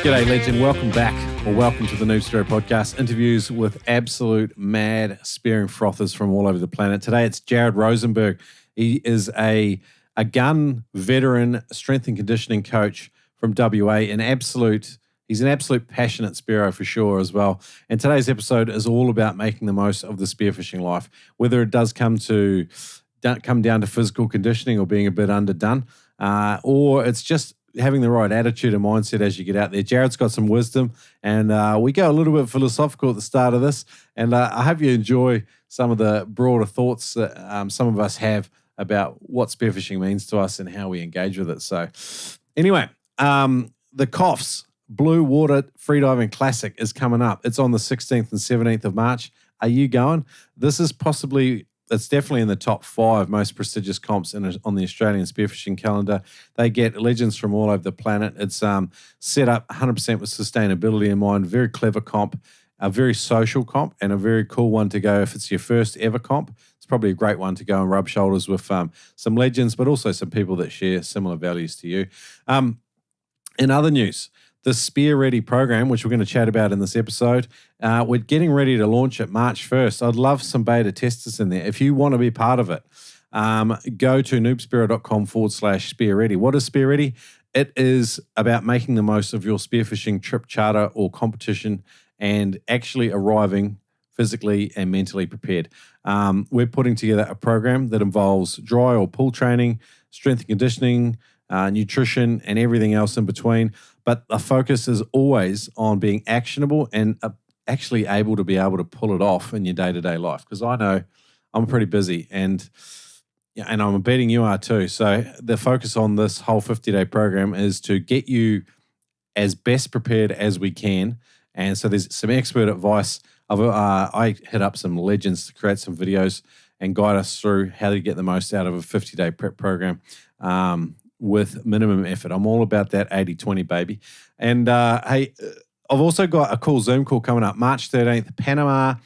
G'day, legend. Welcome back, or welcome to the Noob Spearo podcast. Interviews with absolute mad spearing frothers from all over the planet. Today, it's Jared Rosenberg. He is a gun veteran, strength and conditioning coach from WA. He's an absolute passionate spearo for sure as well. And today's episode is all about making the most of the spearfishing life, whether it does come down to physical conditioning or being a bit underdone, or it's just having the right attitude and mindset as you get out there. Jared's got some wisdom, and we go a little bit philosophical at the start of this, and I hope you enjoy some of the broader thoughts that some of us have about what spearfishing means to us and how we engage with it. So anyway, the COFS Blue Water Freediving Classic is coming up. It's on the 16th and 17th of March. Are you going? This is it's definitely in the top 5 most prestigious comps on the Australian spearfishing calendar. They get legends from all over the planet. It's set up 100% with sustainability in mind. Very clever comp, a very social comp, and a very cool one to go if it's your first ever comp. It's probably a great one to go and rub shoulders with some legends, but also some people that share similar values to you. In other news, the SpearReady program, which we're going to chat about in this episode, we're getting ready to launch it March 1st. I'd love some beta testers in there. If you want to be part of it, go to noobspearo.com/SpearReady. What is SpearReady? It is about making the most of your spearfishing trip, charter, or competition and actually arriving physically and mentally prepared. We're putting together a program that involves dry or pool training, strength and conditioning, nutrition, and everything else in between. But the focus is always on being actionable and actually able to pull it off in your day-to-day life. Because I know I'm pretty busy, and I'm betting you are too. So the focus on this whole 50-day program is to get you as best prepared as we can. And so there's some expert advice. I hit up some legends to create some videos and guide us through how to get the most out of a 50-day prep program with minimum effort. I'm all about that 80-20, baby. And hey, I've also got a cool Zoom call coming up, March 13th, Panama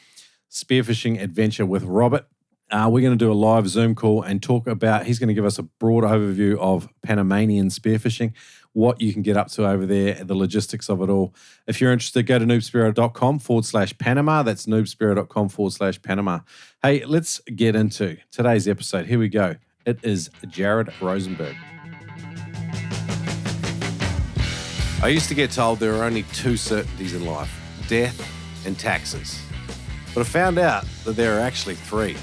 Spearfishing Adventure with Robert. We're going to do a live Zoom call and talk about, he's going to give us a broad overview of Panamanian spearfishing, what you can get up to over there, the logistics of it all. If you're interested, go to noobspearo.com/Panama. That's noobspearo.com/Panama. Hey, let's get into today's episode. Here we go. It is Jared Rosenberg. I used to get told there are only 2 certainties in life, death and taxes. But I found out that there are actually 3.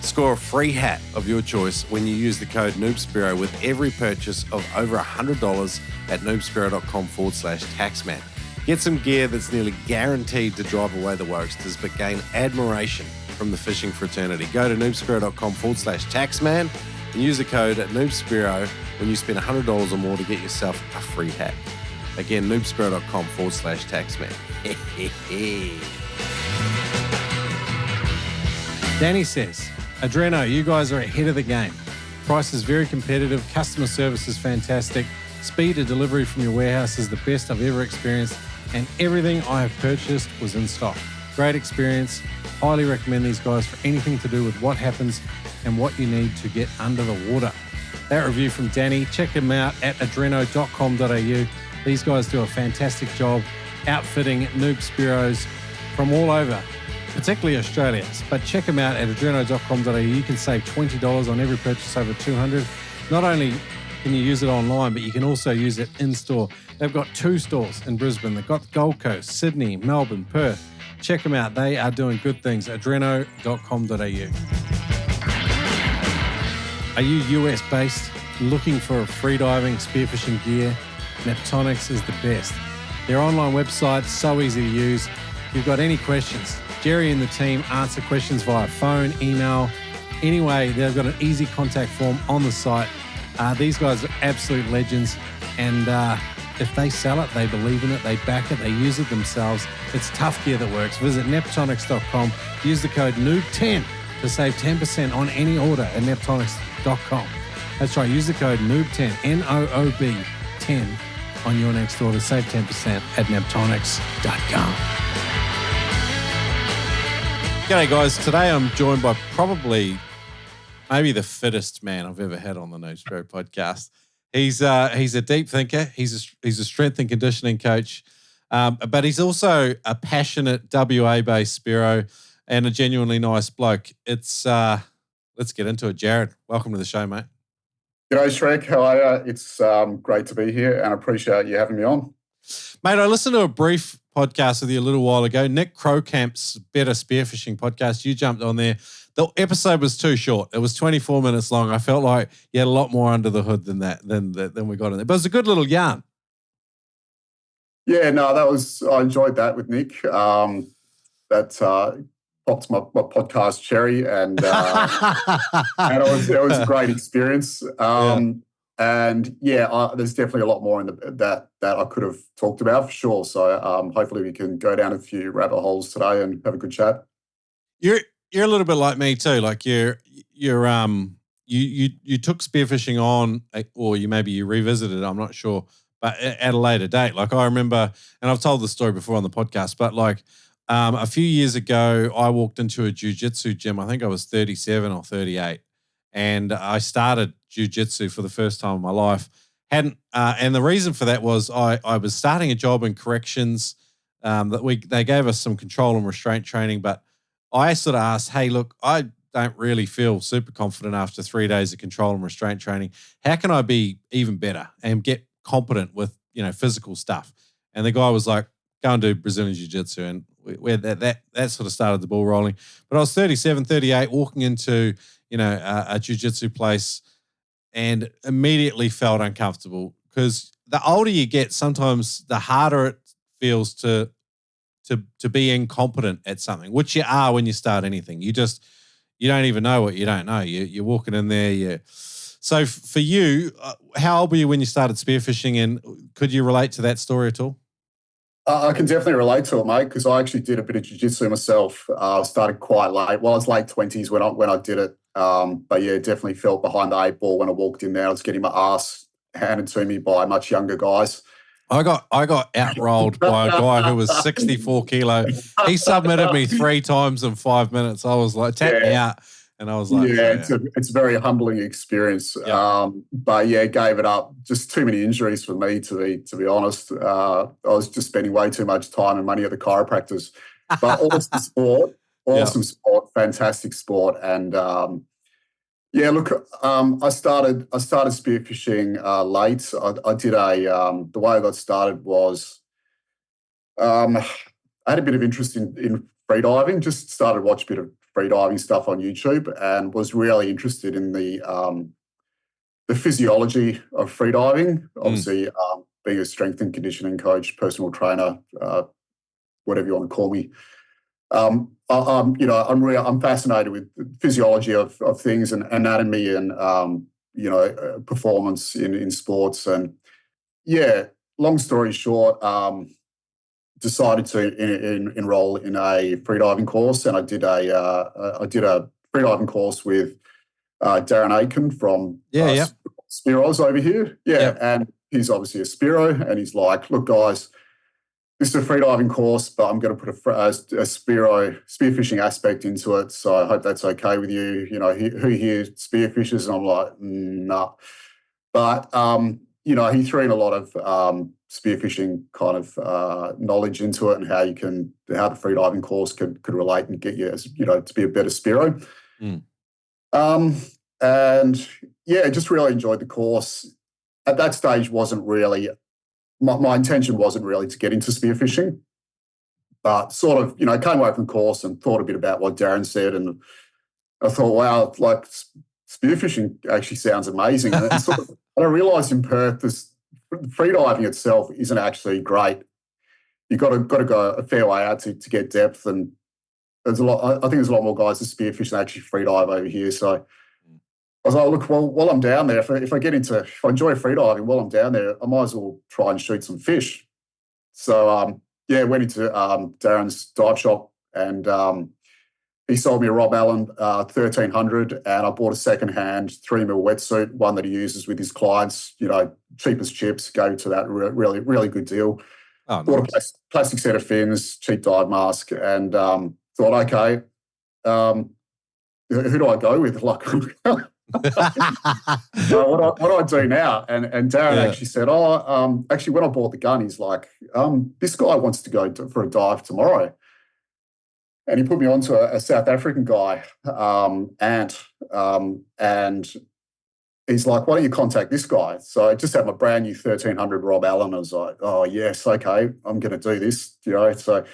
Score a free hat of your choice when you use the code Noob Spearo with every purchase of over $100 at noobspearo.com/taxman. Get some gear that's nearly guaranteed to drive away the wokesters, but gain admiration from the fishing fraternity. Go to noobspearo.com/taxman and use the code at Noob Spearo when you spend $100 or more to get yourself a free hat. Again, noobspearo.com/taxman. Danny says, Adreno, you guys are ahead of the game. Price is very competitive. Customer service is fantastic. Speed of delivery from your warehouse is the best I've ever experienced. And everything I have purchased was in stock. Great experience. Highly recommend these guys for anything to do with what happens and what you need to get under the water. That review from Danny, check him out at adreno.com.au. These guys do a fantastic job outfitting Noob Spearos from all over, particularly Australia. But check them out at adreno.com.au. You can save $20 on every purchase over $200. Not only can you use it online, but you can also use it in-store. They've got 2 stores in Brisbane. They've got Gold Coast, Sydney, Melbourne, Perth. Check them out. They are doing good things. adreno.com.au. Are you US-based, looking for a freediving spearfishing gear? Neptonics is the best. Their online website is so easy to use. If you've got any questions, Jerry and the team answer questions via phone, email. Anyway, they've got an easy contact form on the site. These guys are absolute legends, and if they sell it, they believe in it, they back it, they use it themselves. It's tough gear that works. Visit neptonics.com. Use the code NOOB10 to save 10% on any order at neptonics.com. That's right, use the code NOOB10, NOOB10 on your next order. Save 10% at neptonics.com. G'day guys, today I'm joined by maybe the fittest man I've ever had on the Noob Spearo podcast. He's a deep thinker. He's a strength and conditioning coach. But he's also a passionate WA-based Spearo and a genuinely nice bloke. Let's get into it. Jared, welcome to the show, mate. G'day, Shrek. How are you? It's great to be here and I appreciate you having me on. Mate, I listened to a brief podcast with you a little while ago, Nick Crowcamp's Better Spearfishing podcast. You jumped on there. The episode was too short. It was 24 minutes long. I felt like you had a lot more under the hood than we got in there. But it was a good little yarn. Yeah, no, I enjoyed that with Nick. That popped my podcast cherry and it was a great experience. And there's definitely a lot more in that I could have talked about for sure. So hopefully we can go down a few rabbit holes today and have a good chat. You're a little bit like me too. Like you took spearfishing on, or you revisited it, I'm not sure, but at a later date. Like I remember, and I've told the story before on the podcast, but like a few years ago, I walked into a jiu-jitsu gym. I think I was 37 or 38. And I started jiu-jitsu for the first time in my life. And the reason for that was I was starting a job in corrections. They gave us some control and restraint training, but I sort of asked, hey, look, I don't really feel super confident after 3 days of control and restraint training. How can I be even better and get competent with physical stuff? And the guy was like, go and do Brazilian jiu-jitsu. And that sort of started the ball rolling. But I was 37, 38, walking into a jiu-jitsu place and immediately felt uncomfortable because the older you get, sometimes the harder it feels to be incompetent at something, which you are when you start anything. You don't even know what you don't know. You're walking in there. So for you, how old were you when you started spearfishing, and could you relate to that story at all? I can definitely relate to it, mate, because I actually did a bit of jiu-jitsu myself. I started quite late. Well, I was late 20s when I did it. But yeah, definitely felt behind the 8 ball when I walked in there. I was getting my ass handed to me by much younger guys. I got outrolled by a guy who was 64 kilo. He submitted me 3 times in 5 minutes. I was like, tap me out. And I was like, it's a very humbling experience. Yeah. But yeah, gave it up. Just too many injuries for me, to be honest. I was just spending way too much time and money at the chiropractors. But awesome sport, sport, fantastic sport. And I started spearfishing late. I did the way I got started was I had a bit of interest in freediving. Just started watching a bit of freediving stuff on YouTube and was really interested in the physiology of freediving. Obviously, being a strength and conditioning coach, personal trainer, whatever you want to call me. I'm fascinated with physiology of things and anatomy and performance in sports. And yeah, long story short, decided to enroll in a freediving course, and I did a freediving course with Darren Aiken from Spearos over here. And he's obviously a Spearo, and he's like, look, guys, this is a freediving course, but I'm going to put a spearfishing aspect into it, so I hope that's okay with you. Who here spearfishes? And I'm like, nah. But he threw in a lot of spearfishing kind of knowledge into it, and how the freediving course could relate and get you, to be a better Spearo. And yeah, just really enjoyed the course. At that stage, wasn't really my intention wasn't really to get into spearfishing, but sort of came away from the course and thought a bit about what Darren said, and I thought, wow, like spearfishing actually sounds amazing. And I realised in Perth, freediving itself isn't actually great. You've got to go a fair way out to get depth, and there's a lot. I think there's a lot more guys that spearfish than actually freedive over here. So I was like, look, well, while I'm down there, if I enjoy freediving while I'm down there, I might as well try and shoot some fish. So went into Darren's dive shop, and he sold me a Rob Allen 1300, and I bought a second-hand 3mm wetsuit, one that he uses with his clients, cheap as chips, gave to that really, really good deal. Oh, bought a plastic set of fins, cheap dive mask, and thought, okay, who do I go with? Like, So what do I do now? And Darren actually said, actually, when I bought the gun, he's like, this guy wants to go for a dive tomorrow. And he put me on to a South African guy, Ant, and he's like, why don't you contact this guy? So I just had my brand new 1300 Rob Allen. I was like, oh, yes, okay, I'm going to do this, So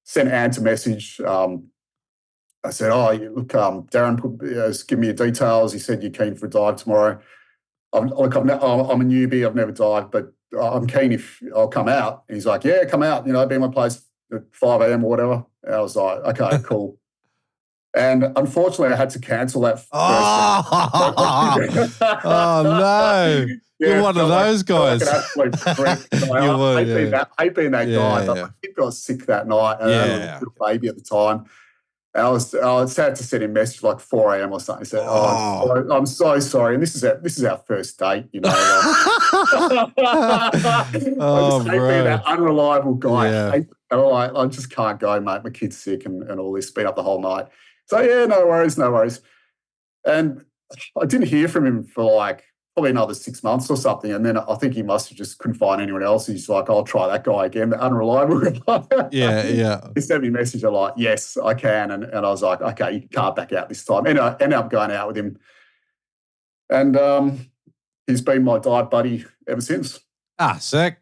sent Ant a message. I said, look, Darren give me your details. He said, you're keen for a dive tomorrow. I'm a newbie. I've never dived, but I'm keen if I'll come out. And he's like, yeah, come out, be in my place at 5 a.m. or whatever. And I was like, okay, cool. And unfortunately, I had to cancel that first oh, no. You're one of those guys. Like an absolute prick. I hate being that guy, but my kid got sick that night. And I had a little baby at the time. And I had to send him a message like 4 a.m. or something. He said, I'm so sorry. And this is our first date, I just hate being that unreliable guy. Yeah. I just can't go, mate. My kid's sick and all this, been up the whole night. So, yeah, no worries. And I didn't hear from him for like probably another 6 months or something. And then I think he must have just couldn't find anyone else. He's like, I'll try that guy again, the unreliable guy. Yeah. He sent me a message. I'm like, yes, I can. And I was like, okay, you can't back out this time. And I ended up going out with him. And he's been my dive buddy ever since. Ah, sick.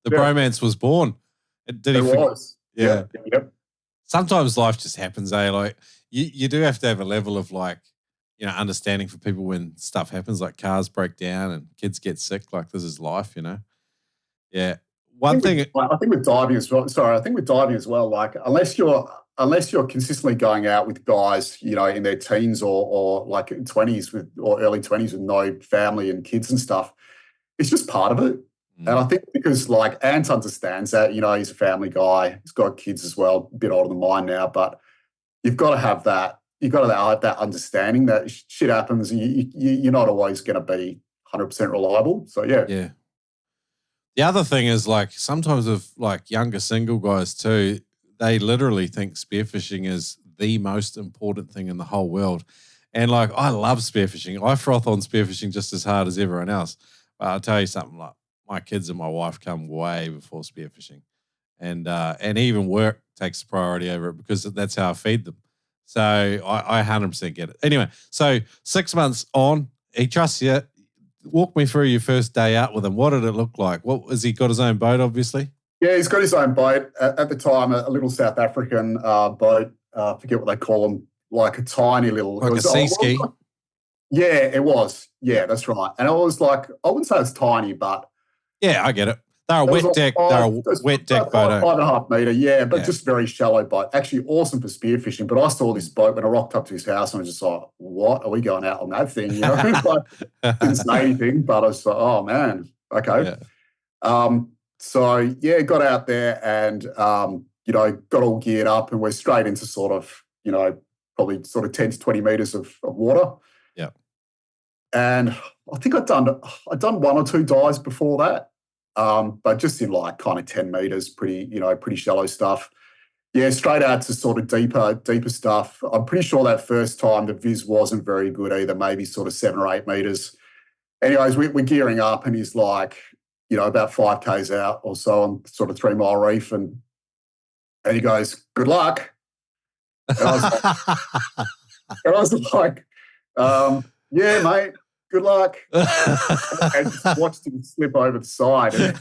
The bromance was born. It was. Yeah. Yep. Sometimes life just happens, eh? Like you do have to have a level of like, understanding for people when stuff happens, like cars break down and kids get sick. Like this is life, Yeah. I think with diving as well. Sorry, I think with diving as well. Like unless you're consistently going out with guys, in their teens or like 20s or early 20s with no family and kids and stuff, it's just part of it. And I think because like Ant understands that, he's a family guy, he's got kids as well, a bit older than mine now, but you've got to have that. You've got to have that understanding that shit happens. You're not always going to be 100% reliable. So, yeah. Yeah. The other thing is like sometimes with like younger single guys too, they literally think spearfishing is the most important thing in the whole world. And like I love spearfishing. I froth on spearfishing just as hard as everyone else. But I'll tell you something, like my kids and my wife come way before spearfishing. And even work takes priority over it because that's how I feed them. So I 100% get it. Anyway, so 6 months on, he trusts you. Walk me through your first day out with him. What did it look like? Has he got his own boat, obviously? Yeah, he's got his own boat. At the time, a little South African boat. I forget what they call them, like a tiny little... Like a sea ski? Yeah, it was. Yeah, that's right. And it was like, I wouldn't say it's tiny, but... Yeah, I get it. They're a wet deck. They're a wet deck boat. 5.5 metre, yeah, but just very shallow boat. Actually awesome for spearfishing. But I saw this boat when I rocked up to his house and I was just like, what? Are we going out on that thing? Didn't say anything, but I was like, oh, man, okay. Yeah. Got out there and, got all geared up and we're straight into sort of, probably sort of 10 to 20 metres of water. Yeah. And I think I'd done one or two dives before that. But just in like kind of 10 metres, pretty shallow stuff. Yeah, straight out to sort of deeper stuff. I'm pretty sure that first time the viz wasn't very good either, maybe sort of 7 or 8 metres. Anyways, we're gearing up and he's like, about 5 Ks out or so on sort of 3 Mile Reef and he goes, good luck. And I was like, yeah, mate. Good luck. And just watched him slip over the side. And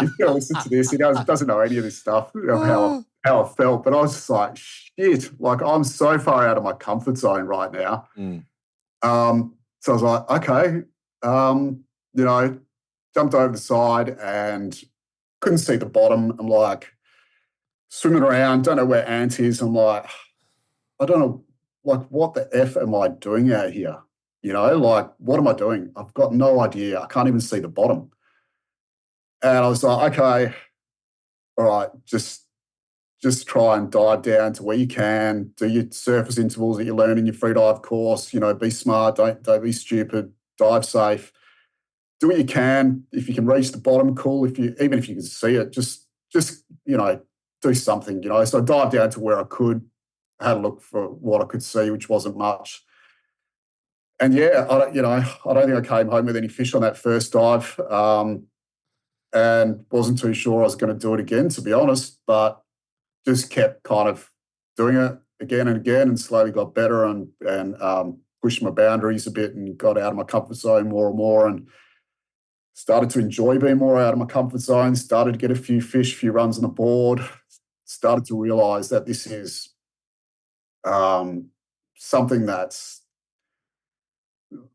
he's going to listen to this. He doesn't know any of this stuff, how I felt. But I was just like, shit, like I'm so far out of my comfort zone right now. So I was like, okay. Jumped over the side and couldn't see the bottom. I'm like swimming around, don't know where Ant is. I'm like, I don't know, like what the F am I doing out here? Like, what am I doing? I've got no idea. I can't even see the bottom. And I was like, okay, all right, just try and dive down to where you can, do your surface intervals that you learn in your free dive course, be smart, don't be stupid, dive safe. Do what you can. If you can reach the bottom, cool. Even if you can see it, just do something, So I dived down to where I could, had a look for what I could see, which wasn't much. And yeah, I don't think I came home with any fish on that first dive, and wasn't too sure I was going to do it again, to be honest. But just kept kind of doing it again and again, and slowly got better and pushed my boundaries a bit and got out of my comfort zone more and more, and started to enjoy being more out of my comfort zone. Started to get a few fish, a few runs on the board. Started to realise that this is something that's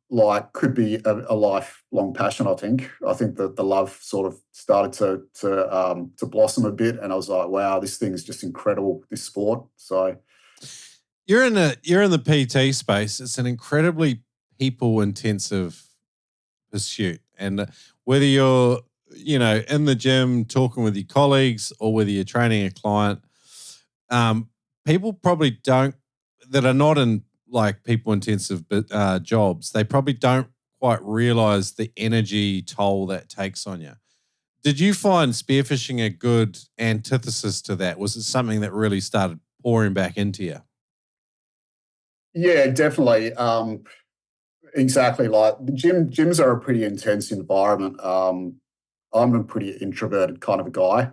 like could be a lifelong passion. I think that the love sort of started to blossom a bit, and I was like, wow, this thing's just incredible, this sport. So you're in the PT space. It's an incredibly people intensive pursuit, and whether you're in the gym talking with your colleagues or whether you're training a client, people probably don't that are not in like people intensive jobs, they probably don't quite realize the energy toll that takes on you. Did you find spearfishing a good antithesis to that? Was it something that really started pouring back into you? yeah, definitely. Exactly. Like the gyms are a pretty intense environment. I'm a pretty introverted kind of a guy.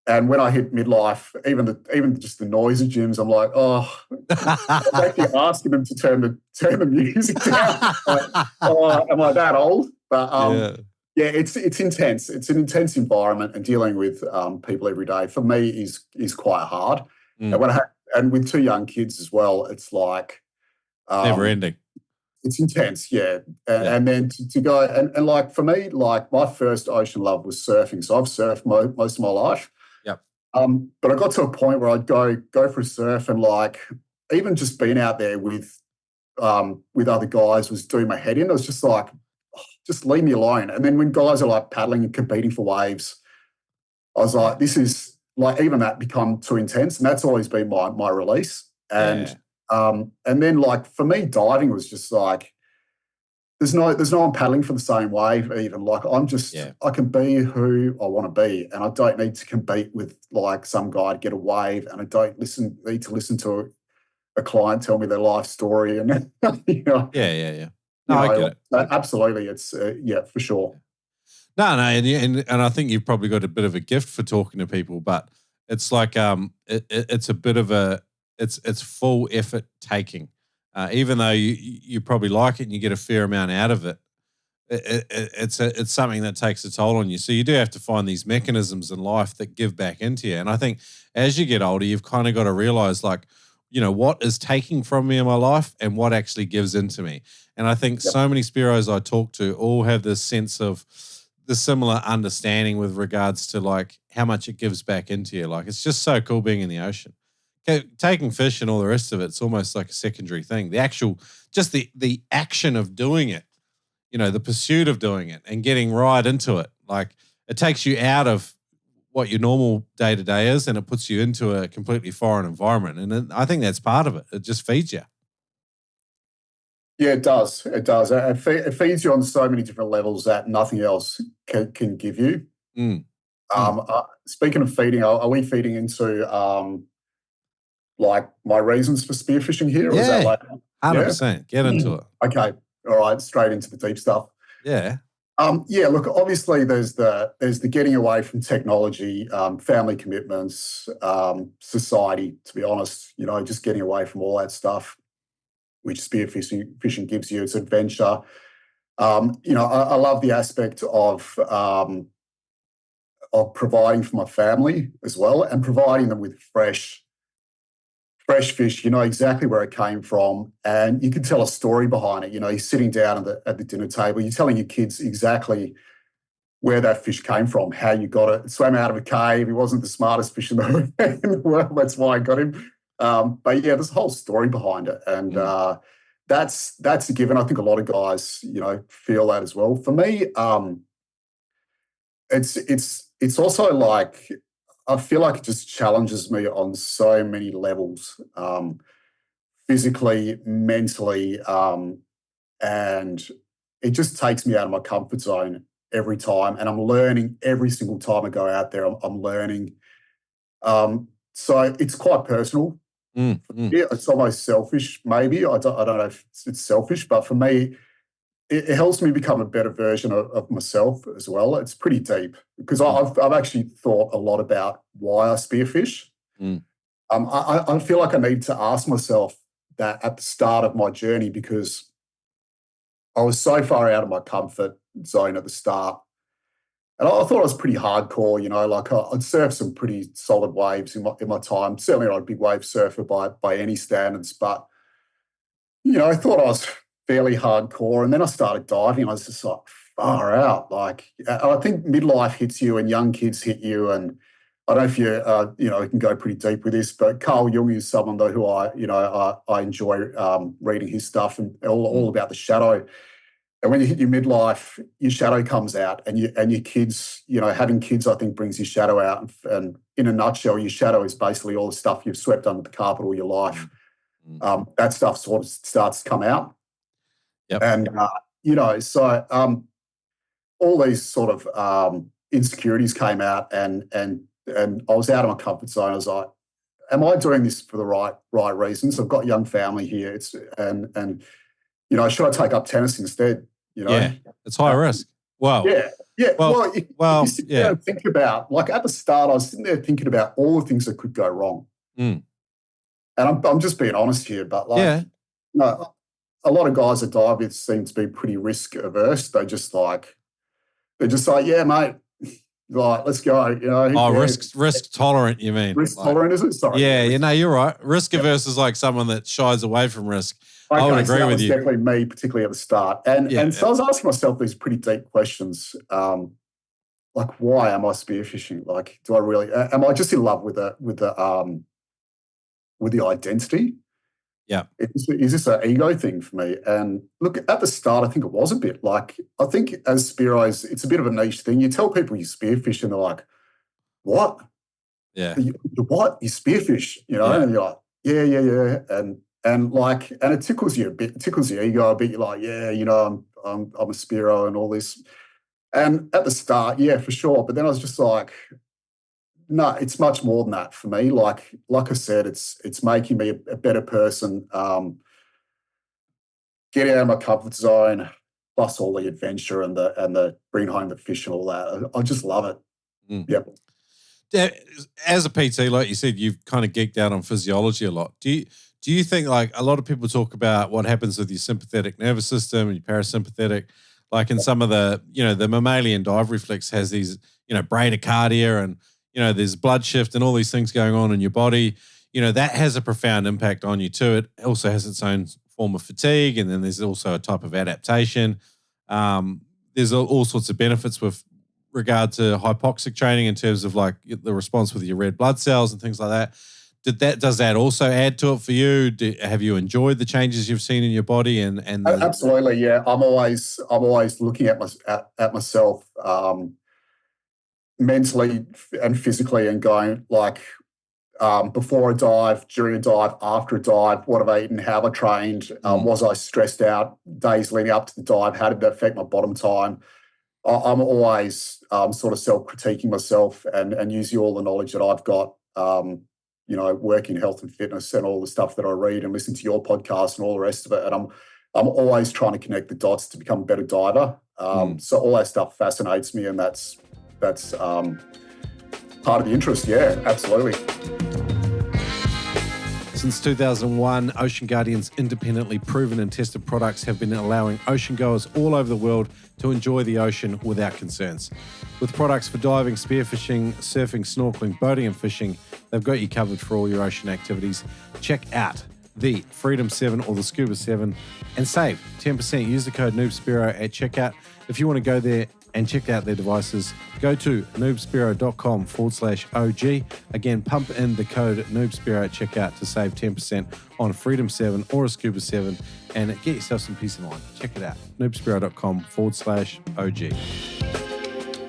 And when I hit midlife, even just the noise of gyms, I'm like, oh, I'm actually asking them to turn the music down. Like, oh, am I that old? But yeah, it's intense. It's an intense environment, and dealing with people every day for me is quite hard. Mm. And with two young kids as well, it's like Never ending. It's intense, yeah. And then to go and like for me, like my first ocean love was surfing. So I've surfed most of my life. Yep. But I got to a point where I'd go for a surf, and like even just being out there with other guys was doing my head in. I was just like, oh, just leave me alone. And then when guys are like paddling and competing for waves, I was like, this is like even that become too intense. And that's always been my release. And then like for me, diving was just like there's no one paddling for the same wave even. Like I can be who I want to be, and I don't need to compete with like some guy to get a wave, and I don't need to listen to a client tell me their life story and Yeah. No, I get it. Absolutely, it's for sure. No, and I think you've probably got a bit of a gift for talking to people, but it's like it's a bit of it's full effort taking, even though you probably like it and you get a fair amount out of it. It's something that takes a toll on you. So you do have to find these mechanisms in life that give back into you. And I think as you get older, you've kind of got to realize like, what is taking from me in my life and what actually gives into me. And I think so many Spearos I talk to all have this sense of the similar understanding with regards to like how much it gives back into you. Like it's just so cool being in the ocean. Taking fish and all the rest of it's almost like a secondary thing. The actual, just the action of doing it, the pursuit of doing it and getting right into it. Like it takes you out of what your normal day to day is and it puts you into a completely foreign environment. And I think that's part of it. It just feeds you. Yeah, it does. It does. It feeds you on so many different levels that nothing else can give you. Speaking of feeding, are we feeding into like my reasons for spearfishing here? Or is that like 100%. Get into it. Okay. All right. Straight into the deep stuff. Yeah. Look, obviously there's the getting away from technology, family commitments, society, to be honest, just getting away from all that stuff, which spearfishing gives you. It's adventure. I love the aspect of providing for my family as well, and providing them with fresh fish. You know exactly where it came from, and you can tell a story behind it. You're sitting down at the dinner table, you're telling your kids exactly where that fish came from, how you got it. It swam out of a cave. He wasn't the smartest fish in the world. That's why I got him. But yeah, there's a whole story behind it, and that's a given. I think a lot of guys, feel that as well. For me, it's also like I feel like it just challenges me on so many levels, physically, mentally, and it just takes me out of my comfort zone every time. And I'm learning every single time I go out there. I'm learning. So it's quite personal Yeah, it's almost selfish, maybe. I don't know if it's selfish, but for me, it helps me become a better version of myself as well. It's pretty deep because I've actually thought a lot about why I spearfish. I feel like I need to ask myself that at the start of my journey because I was so far out of my comfort zone at the start. And I thought I was pretty hardcore, like I'd surf some pretty solid waves in my time. Certainly not a big wave surfer by any standards, but, I thought I was fairly hardcore. And then I started diving. I was just like, far out. Like, I think midlife hits you and young kids hit you. And I don't know if you can go pretty deep with this, but Carl Jung is someone though who I enjoy reading his stuff and all about the shadow. And when you hit your midlife, your shadow comes out, and your kids, having kids, I think brings your shadow out. And in a nutshell, your shadow is basically all the stuff you've swept under the carpet all your life. That stuff sort of starts to come out. Yep. And so all these sort of insecurities came out, and I was out of my comfort zone. I was like, am I doing this for the right reasons? I've got a young family here. And should I take up tennis instead? Yeah, it's high risk. Wow. Yeah. Well, if you sit there and think about, like at the start, I was sitting there thinking about all the things that could go wrong. And I'm just being honest here, but a lot of guys that dive with seem to be pretty risk averse. They're just like, yeah, mate, like, let's go. Risk tolerant, you mean? Risk tolerant, is it? Sorry. Yeah, you're right. Risk averse is like someone that shies away from risk. Okay, I would agree with you. Definitely me, particularly at the start. And so I was asking myself these pretty deep questions, like, why am I spearfishing? Like, do I really? Am I just in love with the identity? Yeah. Is this an ego thing for me? And look, at the start, I think it was a bit. Like, I think as Spearos, it's a bit of a niche thing. You tell people you spearfish, and they're like, "What? Yeah. You what? You spearfish?" And you're like, "Yeah." And it tickles you a bit. It tickles your ego a bit. You're like, "Yeah, I'm a Spearo and all this." And at the start, yeah, for sure. But then I was just like, no, it's much more than that for me. Like I said, it's making me a better person, getting out of my comfort zone, plus all the adventure and the bring home the fish and all that. I just love it. Yep. As a PT, like you said, you've kind of geeked out on physiology a lot. Do you think, like, a lot of people talk about what happens with your sympathetic nervous system and your parasympathetic, like in some of the, the mammalian dive reflex has these, bradycardia and, there's blood shift and all these things going on in your body. That has a profound impact on you too. It also has its own form of fatigue, and then there's also a type of adaptation. There's all sorts of benefits with regard to hypoxic training in terms of like the response with your red blood cells and things like that. Does that also add to it for you? Have you enjoyed the changes you've seen in your body? Absolutely, yeah. I'm always looking at myself mentally and physically, and going like, before a dive, during a dive, after a dive, what have I eaten? How have I trained? Was I stressed out days leading up to the dive? How did that affect my bottom time? I'm always sort of self-critiquing myself and using all the knowledge that I've got. Work in health and fitness and all the stuff that I read and listen to your podcast and all the rest of it. And I'm always trying to connect the dots to become a better diver. So all that stuff fascinates me, and that's part of the interest. Yeah, absolutely. Since 2001, Ocean Guardian's independently proven and tested products have been allowing ocean goers all over the world to enjoy the ocean without concerns. With products for diving, spearfishing, surfing, snorkeling, boating and fishing, they've got you covered for all your ocean activities. Check out the Freedom 7 or the Scuba 7 and save 10%. Use the code Noob Spearo at checkout. If you want to go there and check out their devices, go to noobspearo.com/OG. Again, pump in the code Noob Spearo at checkout to save 10% on a Freedom 7 or a Scuba 7 and get yourself some peace of mind. Check it out, noobspearo.com/OG.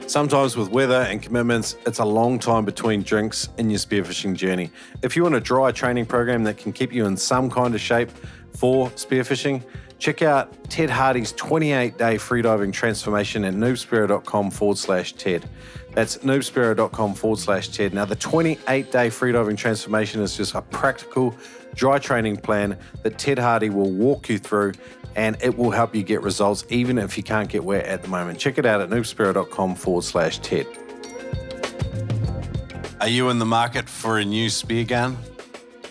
Sometimes with weather and commitments, it's a long time between drinks in your spearfishing journey. If you want a dry training program that can keep you in some kind of shape for spearfishing, Check out Ted Hardy's 28-day freediving transformation at noobspearo.com/Ted. That's noobspearo.com/Ted. Now, the 28-day freediving transformation is just a practical, dry training plan that Ted Hardy will walk you through, and it will help you get results even if you can't get wet at the moment. Check it out at noobspearo.com/Ted. Are you in the market for a new spear gun?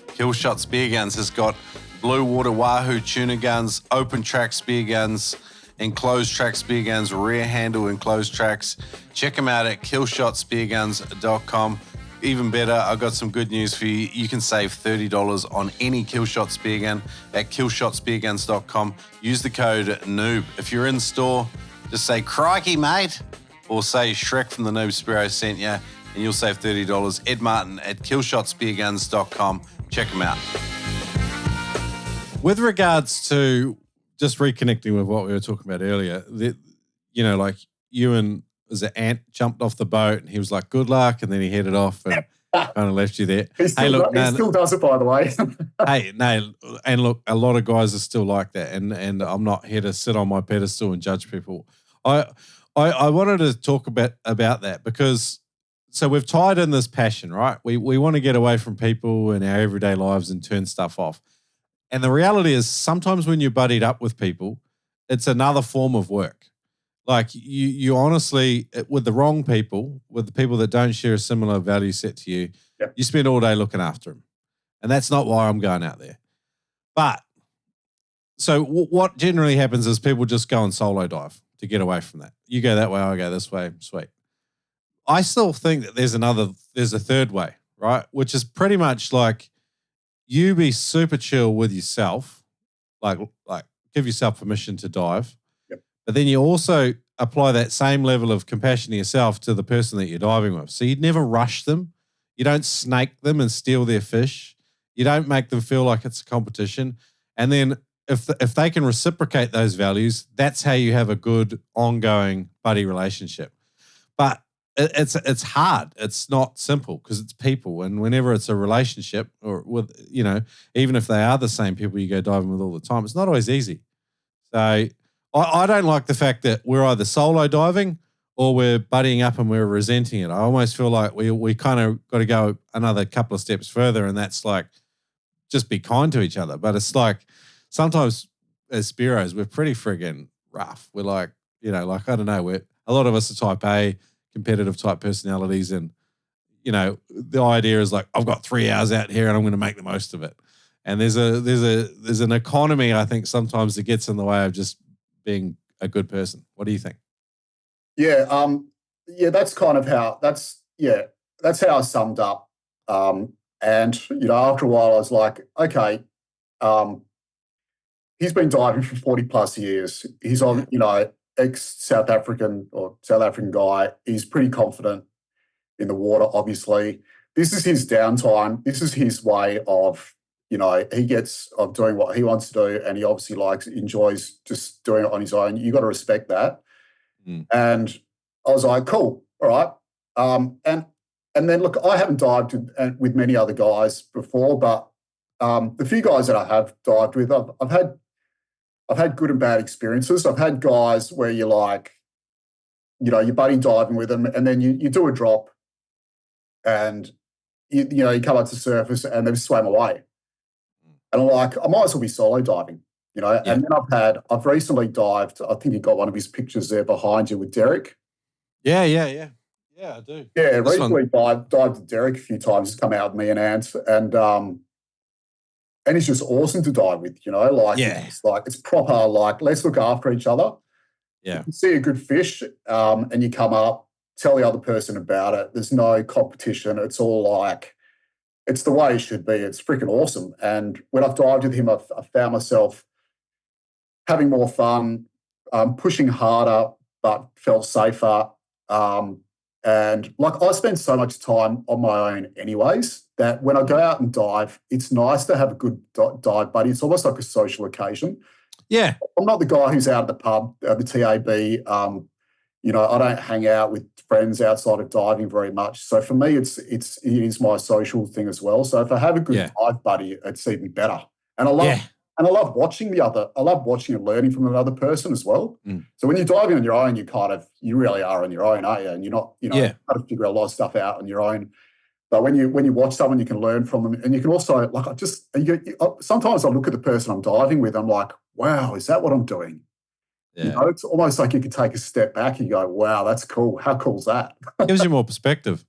Killshot Spear Guns has got blue water wahoo tuna guns, open track spear guns, enclosed track spear guns, rear handle enclosed tracks. Check them out at killshotspearguns.com. Even better, I've got some good news for you. You can save $30 on any Killshot spear gun at killshotspearguns.com. Use the code NOOB. If you're in store, just say, "Crikey, mate," or say Shrek from the Noob Spearo sent you, and you'll save $30. Ed Martin at killshotspearguns.com. Check them out. With regards to just reconnecting with what we were talking about earlier, like you and Ant jumped off the boat and he was like, "Good luck," and then he headed off and kind of left you there. He still does it, by the way. And look, a lot of guys are still like that, and I'm not here to sit on my pedestal and judge people. I wanted to talk about that because so we've tied in this passion, right? We want to get away from people and our everyday lives and turn stuff off. And the reality is sometimes when you're buddied up with people, it's another form of work. Like you honestly, with the wrong people, with the people that don't share a similar value set to you, yep. You spend all day looking after them. And that's not why I'm going out there. But so what generally happens is people just go and solo dive to get away from that. You go that way, I go this way, sweet. I still think that there's a third way, right? Which is pretty much like you be super chill with yourself, like give yourself permission to dive. Yep. But then you also apply that same level of compassion to yourself to the person that you're diving with. So you'd never rush them. You don't snake them and steal their fish. You don't make them feel like it's a competition. And then if they can reciprocate those values, that's how you have a good ongoing buddy relationship. But it's hard. It's not simple because it's people. And whenever it's a relationship or with, even if they are the same people you go diving with all the time, it's not always easy. So I don't like the fact that we're either solo diving or we're buddying up and we're resenting it. I almost feel like we kind of got to go another couple of steps further, and that's like just be kind to each other. But it's like sometimes as Spearos, we're pretty friggin' rough. We're like, I don't know, a lot of us are type A, competitive type personalities, and the idea is like, I've got 3 hours out here and I'm going to make the most of it. And there's an economy, I think, sometimes that gets in the way of just being a good person. What do you think? Yeah, that's kind of how that's how I summed up. And after a while, I was like, okay, he's been diving for 40 plus years. He's on, ex-South African or South African guy. He's pretty confident in the water, obviously. This is his downtime. This is his way of, he gets of doing what he wants to do, and he obviously enjoys just doing it on his own. You got to respect that. Mm. And I was like, cool, all right. And then look, I haven't dived with many other guys before, but the few guys that I have dived with, I've had good and bad experiences. I've had guys where you're like, you're buddy diving with them, and then you do a drop, and you come up to the surface, and they've swam away, and I'm like, I might as well be solo diving, Yeah. And then I've recently dived. I think you got one of his pictures there behind you with Derek. Yeah, I do. Yeah, recently dived with Derek a few times. He's come out with me and Ant, and he's just awesome to dive with, it's proper, let's look after each other. Yeah. You see a good fish, and you come up, tell the other person about it. There's no competition. It's all it's the way it should be. It's freaking awesome. And when I've dived with him, I've found myself having more fun, pushing harder, but felt safer. And I spend so much time on my own anyways, that when I go out and dive, it's nice to have a good dive buddy. It's almost like a social occasion. Yeah. I'm not the guy who's out at the pub, the TAB. I don't hang out with friends outside of diving very much. So for me, it is my social thing as well. So if I have a good dive buddy, it's even better. And I And I love watching and learning from another person as well. So when you're diving on your own, you really are on your own, aren't you? And you're not, you got to figure a lot of stuff out on your own. But when you watch someone, you can learn from them, and you can also sometimes I look at the person I'm diving with, I'm like, wow, is that what I'm doing? Yeah. It's almost like you could take a step back and you go, wow, that's cool. How cool is that? Gives you more perspective.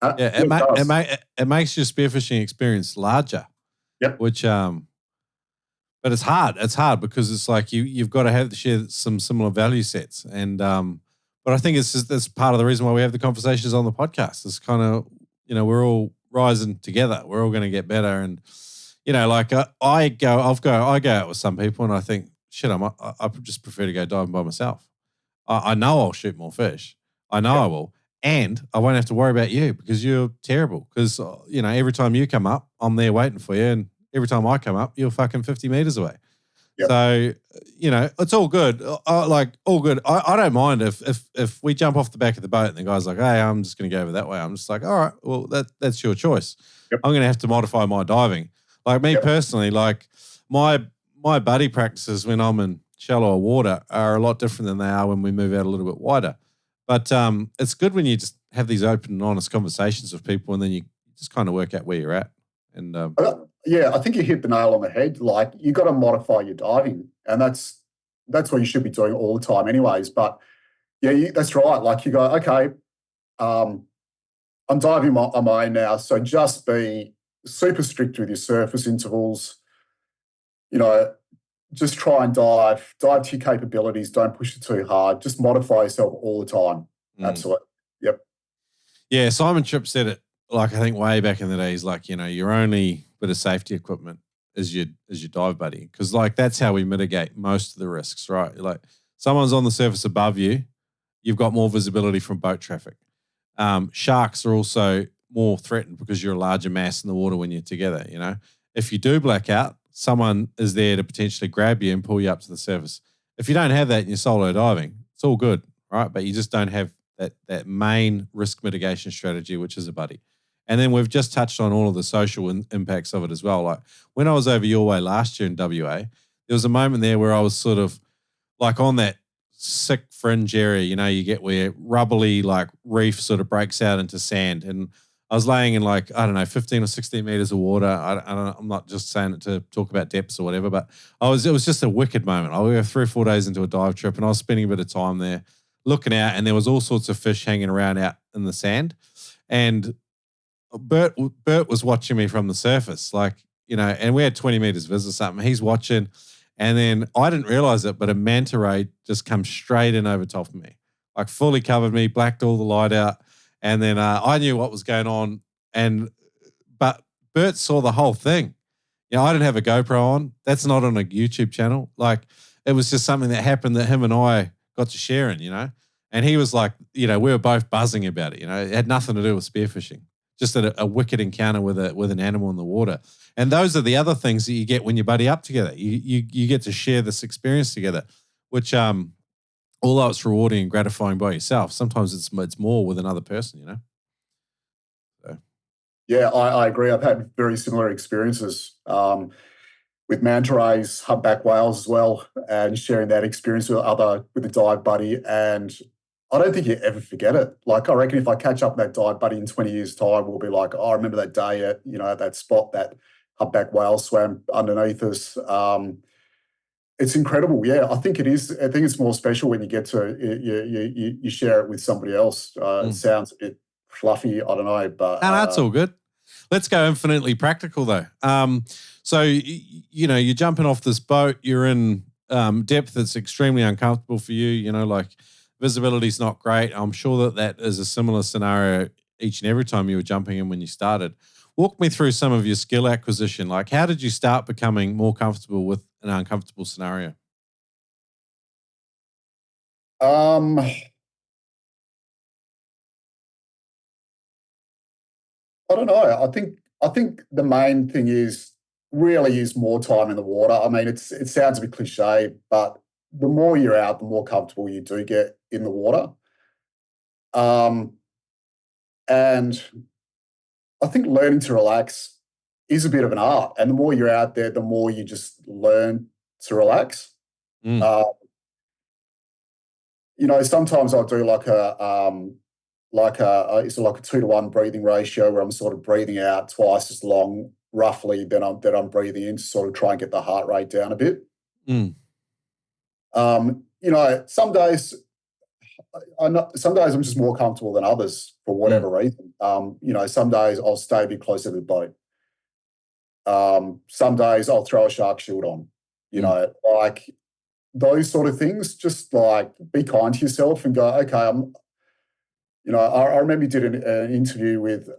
It makes your spearfishing experience larger. Yep. Which but it's hard. It's hard because it's like you've got to share some similar value sets. And but I think that's part of the reason why we have the conversations on the podcast. It's kind of, we're all rising together. We're all going to get better. And like I go out with some people and I think, shit, I just prefer to go diving by myself. I know I'll shoot more fish. I know I will. And I won't have to worry about you because you're terrible. Because, every time you come up, I'm there waiting for you. And every time I come up, you're fucking 50 meters away. Yep. So, it's all good. All good. I don't mind if we jump off the back of the boat and the guy's like, hey, I'm just going to go over that way. I'm just like, all right, well, that's your choice. Yep. I'm going to have to modify my diving. Like me personally, like my buddy practices when I'm in shallower water are a lot different than they are when we move out a little bit wider. But it's good when you just have these open and honest conversations with people and then you just kind of work out where you're at. And I think you hit the nail on the head. Like, you got to modify your diving, and that's what you should be doing all the time anyways. But that's right. Like, you go, okay, I'm diving on my own now, so just be super strict with your surface intervals. Just try and dive to your capabilities. Don't push it too hard. Just modify yourself all the time. Absolutely. Yep. Yeah, Simon Tripp said it, like, I think way back in the days, like, your only bit of safety equipment is your dive buddy. Because, like, that's how we mitigate most of the risks, right? Like, someone's on the surface above you, you've got more visibility from boat traffic. Sharks are also more threatened because you're a larger mass in the water when you're together, If you do black out, someone is there to potentially grab you and pull you up to the surface. If you don't have that and you're solo diving, it's all good, right? But you just don't have that main risk mitigation strategy, which is a buddy. And then we've just touched on all of the social impacts of it as well. Like, when I was over your way last year in WA, there was a moment there where I was sort of like on that sick fringe area, you get where rubbly like reef sort of breaks out into sand. And I was laying in 15 or 16 meters of water. I'm not just saying it to talk about depths or whatever, but it was just a wicked moment. I was 3 or 4 days into a dive trip and I was spending a bit of time there looking out, and there was all sorts of fish hanging around out in the sand. And Bert was watching me from the surface, and we had 20 meters viz or something. He's watching, and then I didn't realize it, but a manta ray just comes straight in over top of me, like fully covered me, blacked all the light out. And then I knew what was going on, but Bert saw the whole thing. I didn't have a GoPro on. That's not on a YouTube channel. Like, it was just something that happened that him and I got to share in, And he was like, we were both buzzing about it. It had nothing to do with spearfishing, just a wicked encounter with an animal in the water. And those are the other things that you get when you buddy up together. You get to share this experience together, which although it's rewarding and gratifying by yourself, sometimes it's more with another person, So. Yeah, I agree. I've had very similar experiences with manta rays, humpback whales as well, and sharing that experience with a dive buddy. And I don't think you ever forget it. Like, I reckon if I catch up with that dive buddy in 20 years' time, we'll be like, oh, I remember that day at that spot that humpback whale swam underneath us. It's incredible. Yeah, I think it is. I think it's more special when you get to you share it with somebody else. It sounds a bit fluffy. I don't know, but no, that's all good. Let's go infinitely practical though. So you're jumping off this boat. You're in depth that's extremely uncomfortable for you. Like, visibility's not great. I'm sure that is a similar scenario each and every time you were jumping in when you started. Walk me through some of your skill acquisition. Like, how did you start becoming more comfortable with an uncomfortable scenario? I don't know. I think the main thing is more time in the water. I mean, it sounds a bit cliche, but the more you're out, the more comfortable you do get in the water. And I think learning to relax is a bit of an art. And the more you're out there, the more you just learn to relax. Sometimes I'll do like a 2-to-1 breathing ratio where I'm sort of breathing out twice as long, roughly, than I'm breathing in to sort of try and get the heart rate down a bit. Some days I'm just more comfortable than others for whatever reason. Some days I'll stay a bit closer to the boat. Some days I'll throw a shark shield on. Like those sort of things. Just like be kind to yourself and go, okay, I remember you did an interview with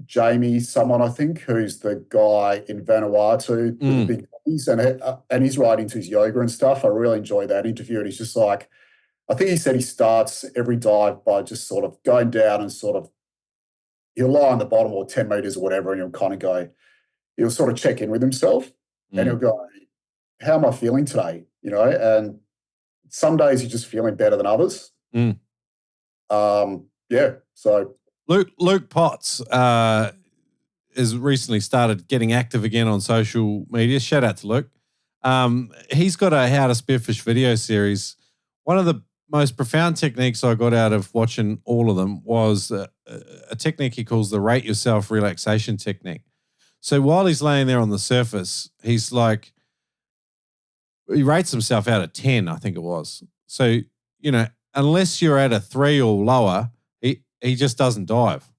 Jamie, someone I think, who's the guy in Vanuatu with the big bodies, and he's right into his yoga and stuff. I really enjoyed that interview, and he's just like, I think he said he starts every dive by just sort of going down and sort of, he'll lie on the bottom or 10 meters or whatever, and he'll sort of check in with himself, and he'll go, how am I feeling today? And some days you're just feeling better than others. So Luke Potts has recently started getting active again on social media. Shout out to Luke. He's got a How to Spearfish video series. One of the most profound techniques I got out of watching all of them was a technique he calls the rate yourself relaxation technique. So while he's laying there on the surface, he's like, he rates himself out of 10, I think it was. So, unless you're at a 3 or lower, he just doesn't dive,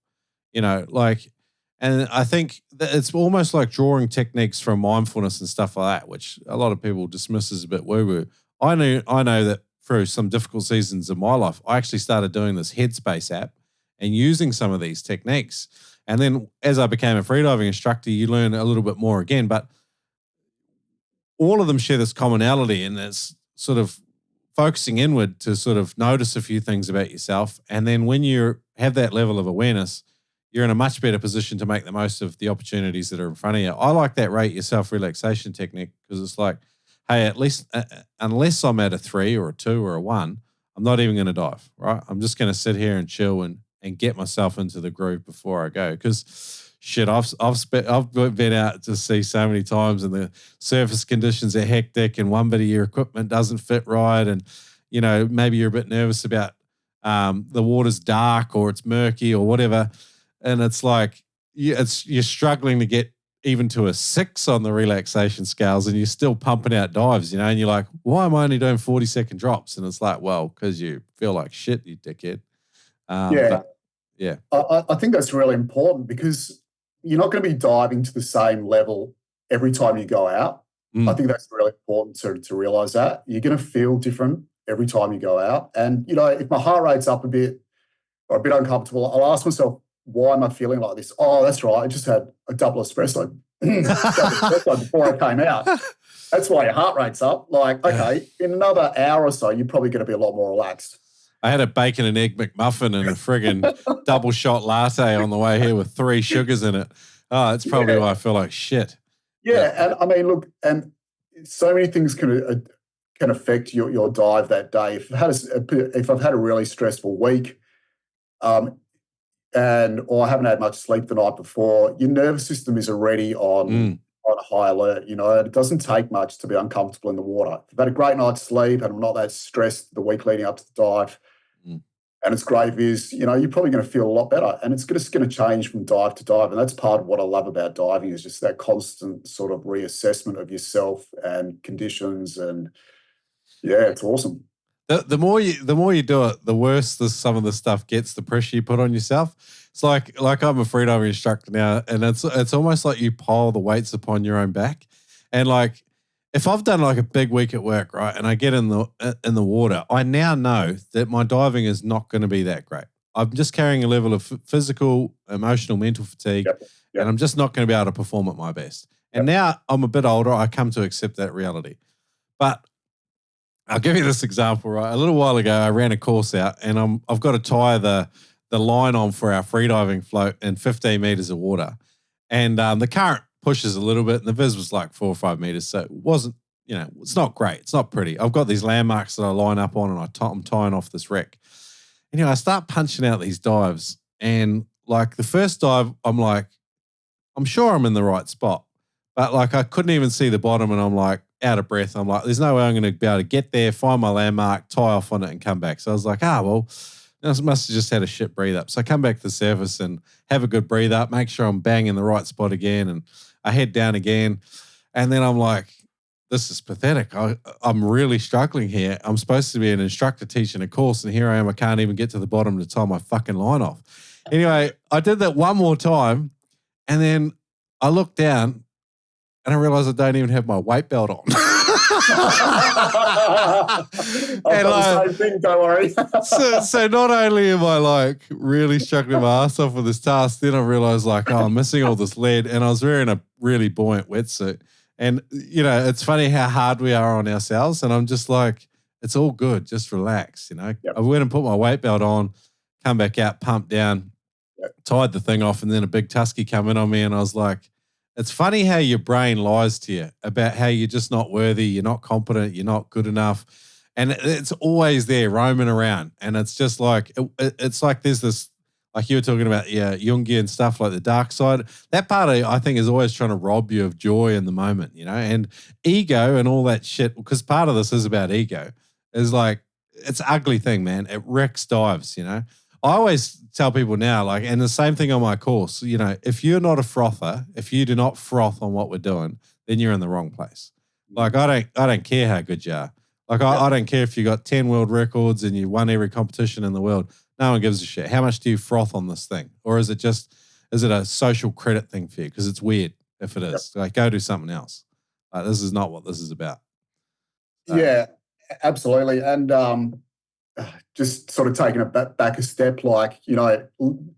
and I think that it's almost like drawing techniques from mindfulness and stuff like that, which a lot of people dismiss as a bit woo-woo. I know that through some difficult seasons of my life, I actually started doing this Headspace app and using some of these techniques. And then as I became a freediving instructor, you learn a little bit more again, but all of them share this commonality, and it's sort of focusing inward to sort of notice a few things about yourself. And then when you have that level of awareness, you're in a much better position to make the most of the opportunities that are in front of you. I like that rate yourself relaxation technique because it's like, hey, at least unless I'm at a 3 or a 2 or a 1, I'm not even going to dive, right? I'm just going to sit here and chill and get myself into the groove before I go. Because shit, I've been out to sea so many times, and the surface conditions are hectic, and one bit of your equipment doesn't fit right, and maybe you're a bit nervous about the water's dark or it's murky or whatever, and it's like you're struggling to get even to a 6 on the relaxation scales, and you're still pumping out dives, and you're like, why am I only doing 40-second drops? And it's like, well, because you feel like shit, you dickhead. I think that's really important because you're not going to be diving to the same level every time you go out. I think that's really important to realize that. You're going to feel different every time you go out. And, if my heart rate's up a bit or a bit uncomfortable, I'll ask myself, why am I feeling like this? Oh, that's right. I just had a double espresso before I came out. That's why your heart rate's up. Like, okay, in another hour or so, you're probably going to be a lot more relaxed. I had a bacon and egg McMuffin and a friggin' double shot latte on the way here with 3 sugars in it. Oh, that's probably why I feel like shit. Yeah, and I mean, look, and so many things can affect your dive that day. If I've had a really stressful week, or I haven't had much sleep the night before, your nervous system is already on high alert. It doesn't take much to be uncomfortable in the water. If I've had a great night's sleep and I'm not that stressed the week leading up to the dive, and it's great viz, you're probably going to feel a lot better. And it's just going to change from dive to dive. And that's part of what I love about diving is just that constant sort of reassessment of yourself and conditions. And yeah, it's awesome. The more you do it, the worse some of the stuff gets, the pressure you put on yourself. It's like I'm a freediving instructor now, and it's almost like you pile the weights upon your own back. And like, if I've done like a big week at work, right, and I get in the water, I now know that my diving is not going to be that great. I'm just carrying a level of physical, emotional, mental fatigue, and I'm just not going to be able to perform at my best. And now I'm a bit older, I come to accept that reality. But I'll give you this example, right? A little while ago, I ran a course out, and I've got to tie the line on for our freediving float in 15 meters of water. And the current pushes a little bit, and the viz was like 4 or 5 meters. So it wasn't, it's not great. It's not pretty. I've got these landmarks that I line up on, and I'm tying off this wreck. And, I start punching out these dives. And like the first dive, I'm like, I'm sure I'm in the right spot. But like I couldn't even see the bottom and I'm like out of breath. I'm like, there's no way I'm going to be able to get there, find my landmark, tie off on it and come back. So I was like, well, I must have just had a shit breathe up. So I come back to the surface and have a good breathe up, make sure I'm banging the right spot again. And I head down again. And then I'm like, this is pathetic. I'm really struggling here. I'm supposed to be an instructor teaching a course, and here I am. I can't even get to the bottom to tie my fucking line off. Anyway, I did that one more time, and then I looked down, and I realized I don't even have my weight belt on. I've got the same thing, don't worry. so not only am I like really struggling my ass off with this task, then I realized like, I'm missing all this lead, and I was wearing a really buoyant wetsuit. And, you know, it's funny how hard we are on ourselves. And I'm just like, it's all good. Just relax, you know. Yep. I went and put my weight belt on, come back out, pumped down, Yep. tied the thing off, and then a big tusky come in on me. And I was like, it's funny how your brain lies to you about how you're just not worthy, you're not competent, you're not good enough. And it's always there roaming around. And it's just like, it's like there's this, like you were talking about, Jungian stuff like the dark side. That part, I think, is always trying to rob you of joy in the moment, you know, and ego and all that shit, because part of this is about ego, is like, it's an ugly thing, man. It wrecks dives, you know. I always tell people now, like, and the same thing on my course, you know, if you're not a frother, if you do not froth on what we're doing, then you're in the wrong place. Like, I don't care how good you are. Like, I don't care if you got 10 world records and you won every competition in the world. No one gives a shit. How much do you froth on this thing? Or is it a social credit thing for you? Because it's weird if it is. Like, go do something else. Like, this is not what this is about. Yeah, absolutely. And just sort of taking it back a step, like, you know,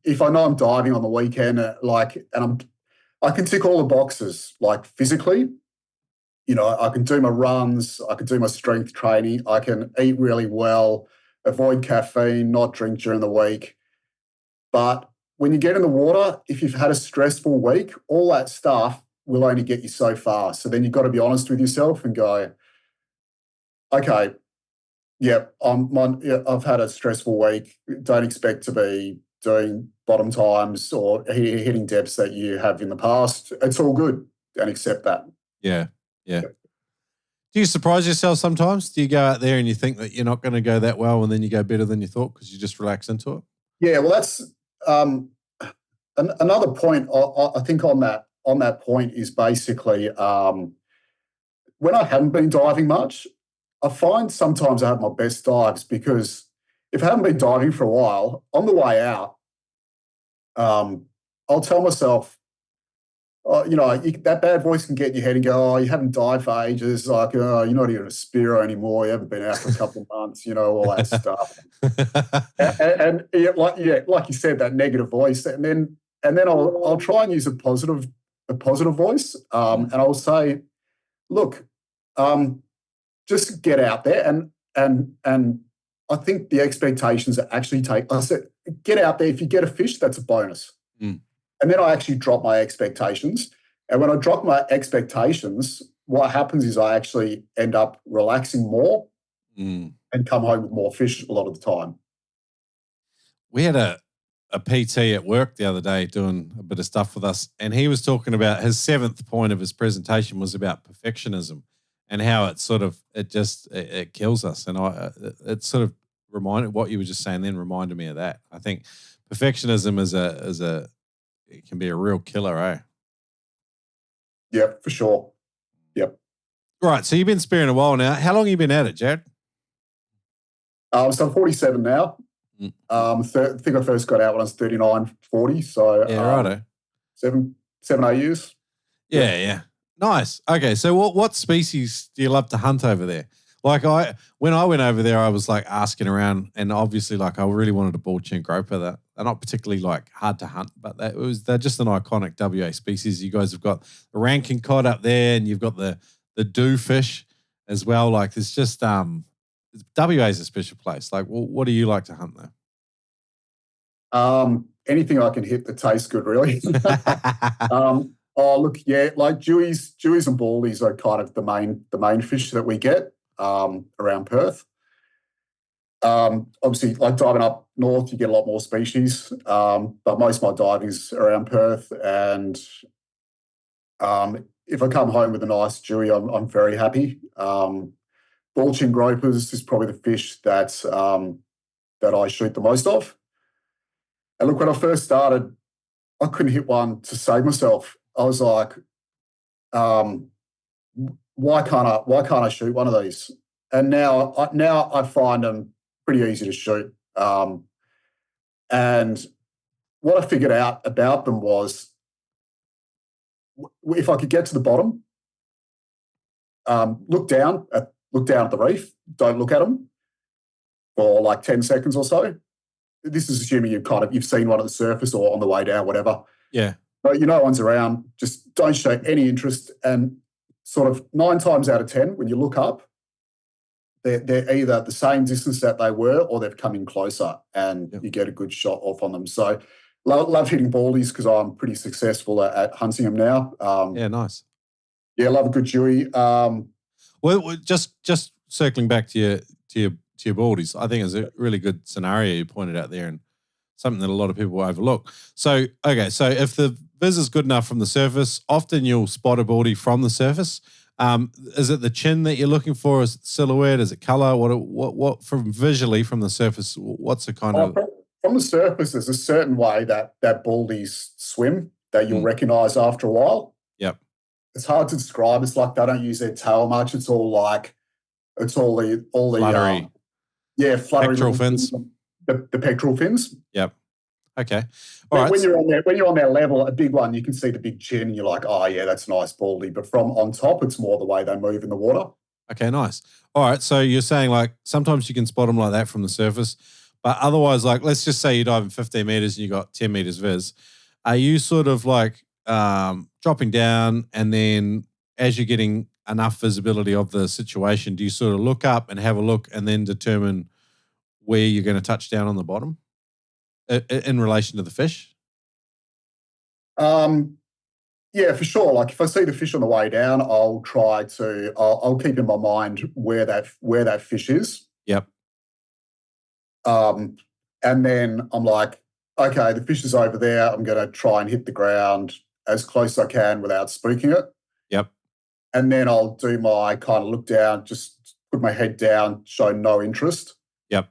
if I know I'm diving on the weekend, I can tick all the boxes, like physically, you know, I can do my runs, I can do my strength training, I can eat really well, avoid caffeine, not drink during the week. But when you get in the water, if you've had a stressful week, all that stuff will only get you so far. So then you've got to be honest with yourself and go, okay, I've had a stressful week. Don't expect to be doing bottom times or hitting depths that you have in the past. It's all good, and accept that. Yeah. Do you surprise yourself sometimes? Do you go out there and you think that you're not going to go that well and then you go better than you thought because you just relax into it? Yeah, well, that's another point I think on that point is basically when I haven't been diving much, I find sometimes I have my best dives because if I haven't been diving for a while, on the way out, I'll tell myself, you know, that bad voice can get in your head and go, you haven't dived for ages. Like, you're not even a Spearo anymore. You haven't been out for a couple of months, you know, all that stuff. and like you said, that negative voice. And then I'll try and use a positive voice. And I'll say, look, just get out there. And I think the expectations are actually I said, get out there. If you get a fish, that's a bonus. And then I actually drop my expectations. And when I drop my expectations, what happens is I actually end up relaxing more and come home with more fish a lot of the time. We had a PT at work the other day doing a bit of stuff with us, and he was talking about his 7th point of his presentation was about perfectionism and how it kills us. And it sort of reminded what you were just saying then reminded me of that. I think perfectionism it can be a real killer, eh? Yeah, for sure. Yep. Right. So you've been spearing a while now. How long have you been at it, Jared? So I'm 47 now. I think I first got out when I was 39, 40. So righto. 7, 8 years. Yeah. Nice. Okay. So what species do you love to hunt over there? Like when I went over there, I was like asking around, and obviously like I really wanted a Baldchin Groper. That they're not particularly like hard to hunt, but they're just an iconic WA species. You guys have got the ranking cod up there, and you've got the dew fish as well. Like there's just WA is a special place. Like, what do you like to hunt there? Anything I can hit that tastes good, really. Look, yeah, like dewies and baldies are kind of the main fish that we get around Perth. Obviously, like diving up north, you get a lot more species, but most of my diving is around Perth, and If I come home with a nice Dewey, I'm very happy. Baldchin Gropers is probably the fish that I shoot the most of. And look, when I first started, I couldn't hit one to save myself. I was like, why can't I shoot one of these? And now I find them pretty easy to shoot. And what I figured out about them was, if I could get to the bottom, look down at the reef, don't look at them for like 10 seconds or so. This is assuming you've seen one at the surface or on the way down, whatever. Yeah. But you know one's around, just don't show any interest. And sort of 9 times out of 10, when you look up, they're either the same distance that they were or they've come in closer and you get a good shot off on them. So love hitting baldies because I'm pretty successful at hunting them now. Yeah, nice. Yeah, love a good Dewey. Well, just circling back to your baldies, I think is a really good scenario you pointed out there and something that a lot of people overlook. So, okay, so if the viz is good enough from the surface, often you'll spot a baldy from the surface. Is it the chin that you're looking for? Is it silhouette? Is it color? What from visually from the surface? What's the kind of from the surface? There's a certain way that baldies swim that you'll recognize after a while. Yep. It's hard to describe. It's like they don't use their tail much. It's all the fluttery, fluttery pectoral fins. The pectoral fins. Yep. Okay. All right. When you're on their level, a big one, you can see the big chin, and you're like, oh yeah, that's a nice baldy. But from on top, it's more the way they move in the water. Okay, nice. All right. So you're saying like sometimes you can spot them like that from the surface, but otherwise, like let's just say you're diving 15 meters and you got 10 meters viz. Are you sort of like dropping down, and then as you're getting enough visibility of the situation, do you sort of look up and have a look and then determine where you're going to touch down on the bottom in relation to the fish? Yeah, for sure. Like if I see the fish on the way down, I'll keep in my mind where that fish is. Yep. And then I'm like, okay, the fish is over there. I'm going to try and hit the ground as close as I can without spooking it. Yep. And then I'll do my kind of look down, just put my head down, show no interest. Yep.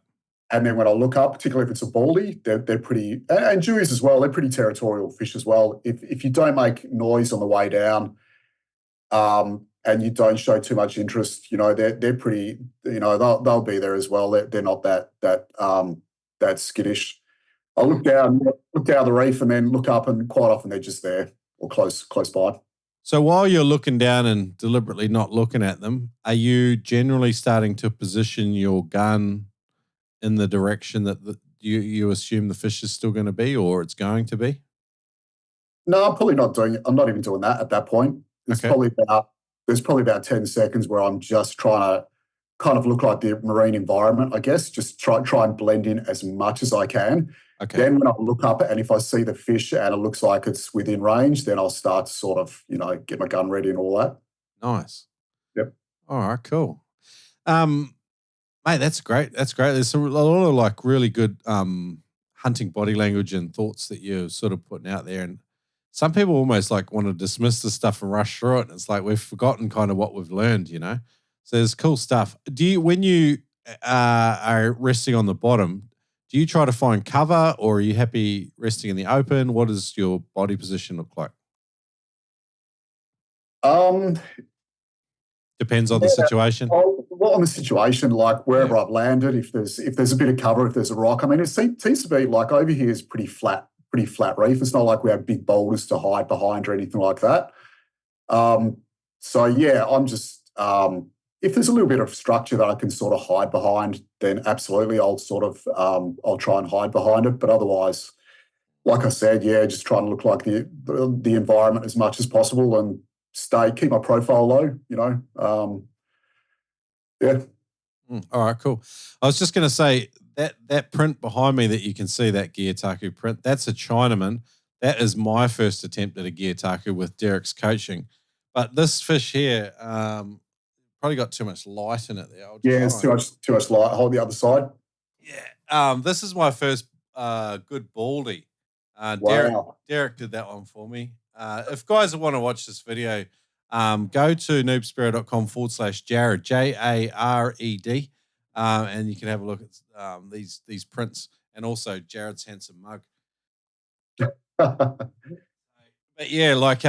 And then when I look up, particularly if it's a baldy, they're pretty, and Deweys as well, they're pretty territorial fish as well. If you don't make noise on the way down, and you don't show too much interest, they're pretty, they'll be there as well. They're not that skittish. I look down the reef and then look up, and quite often they're just there or close by. So while you're looking down and deliberately not looking at them, are you generally starting to position your gun in the direction that you assume the fish is still going to be, or it's going to be? No, I'm probably not doing it. I'm not even doing that at that point. There's probably about 10 seconds where I'm just trying to kind of look like the marine environment, I guess, just try and blend in as much as I can. Okay. Then when I look up and if I see the fish and it looks like it's within range, then I'll start to sort of, get my gun ready and all that. Nice. Yep. All right, cool. Mate, that's great. That's great. There's a lot of like really good hunting body language and thoughts that you're sort of putting out there. And some people almost like want to dismiss the stuff and rush through it. And it's like we've forgotten kind of what we've learned, So there's cool stuff. When you are resting on the bottom, do you try to find cover, or are you happy resting in the open? What does your body position look like? Depends on the situation. Well, on the situation, like wherever I've landed, if there's a bit of cover, if there's a rock. I mean, it seems to be like over here is pretty flat reef. It's not like we have big boulders to hide behind or anything like that. So yeah, I'm just if there's a little bit of structure that I can sort of hide behind, then absolutely I'll sort of I'll try and hide behind it. But otherwise, like I said, yeah, just trying to look like the environment as much as possible and keep my profile low, yeah. All right, cool. I was just going to say that print behind me that you can see, that Giyataku print, that's a Chinaman. That is my first attempt at a Giyataku with Derek's coaching. But this fish here probably got too much light in it there. It's too much light. Hold the other side. Yeah. This is my first good baldy. Wow. Derek did that one for me. If guys want to watch this video, go to noobspearo.com/Jared, Jared, and you can have a look at these prints and also Jared's handsome mug. But yeah, like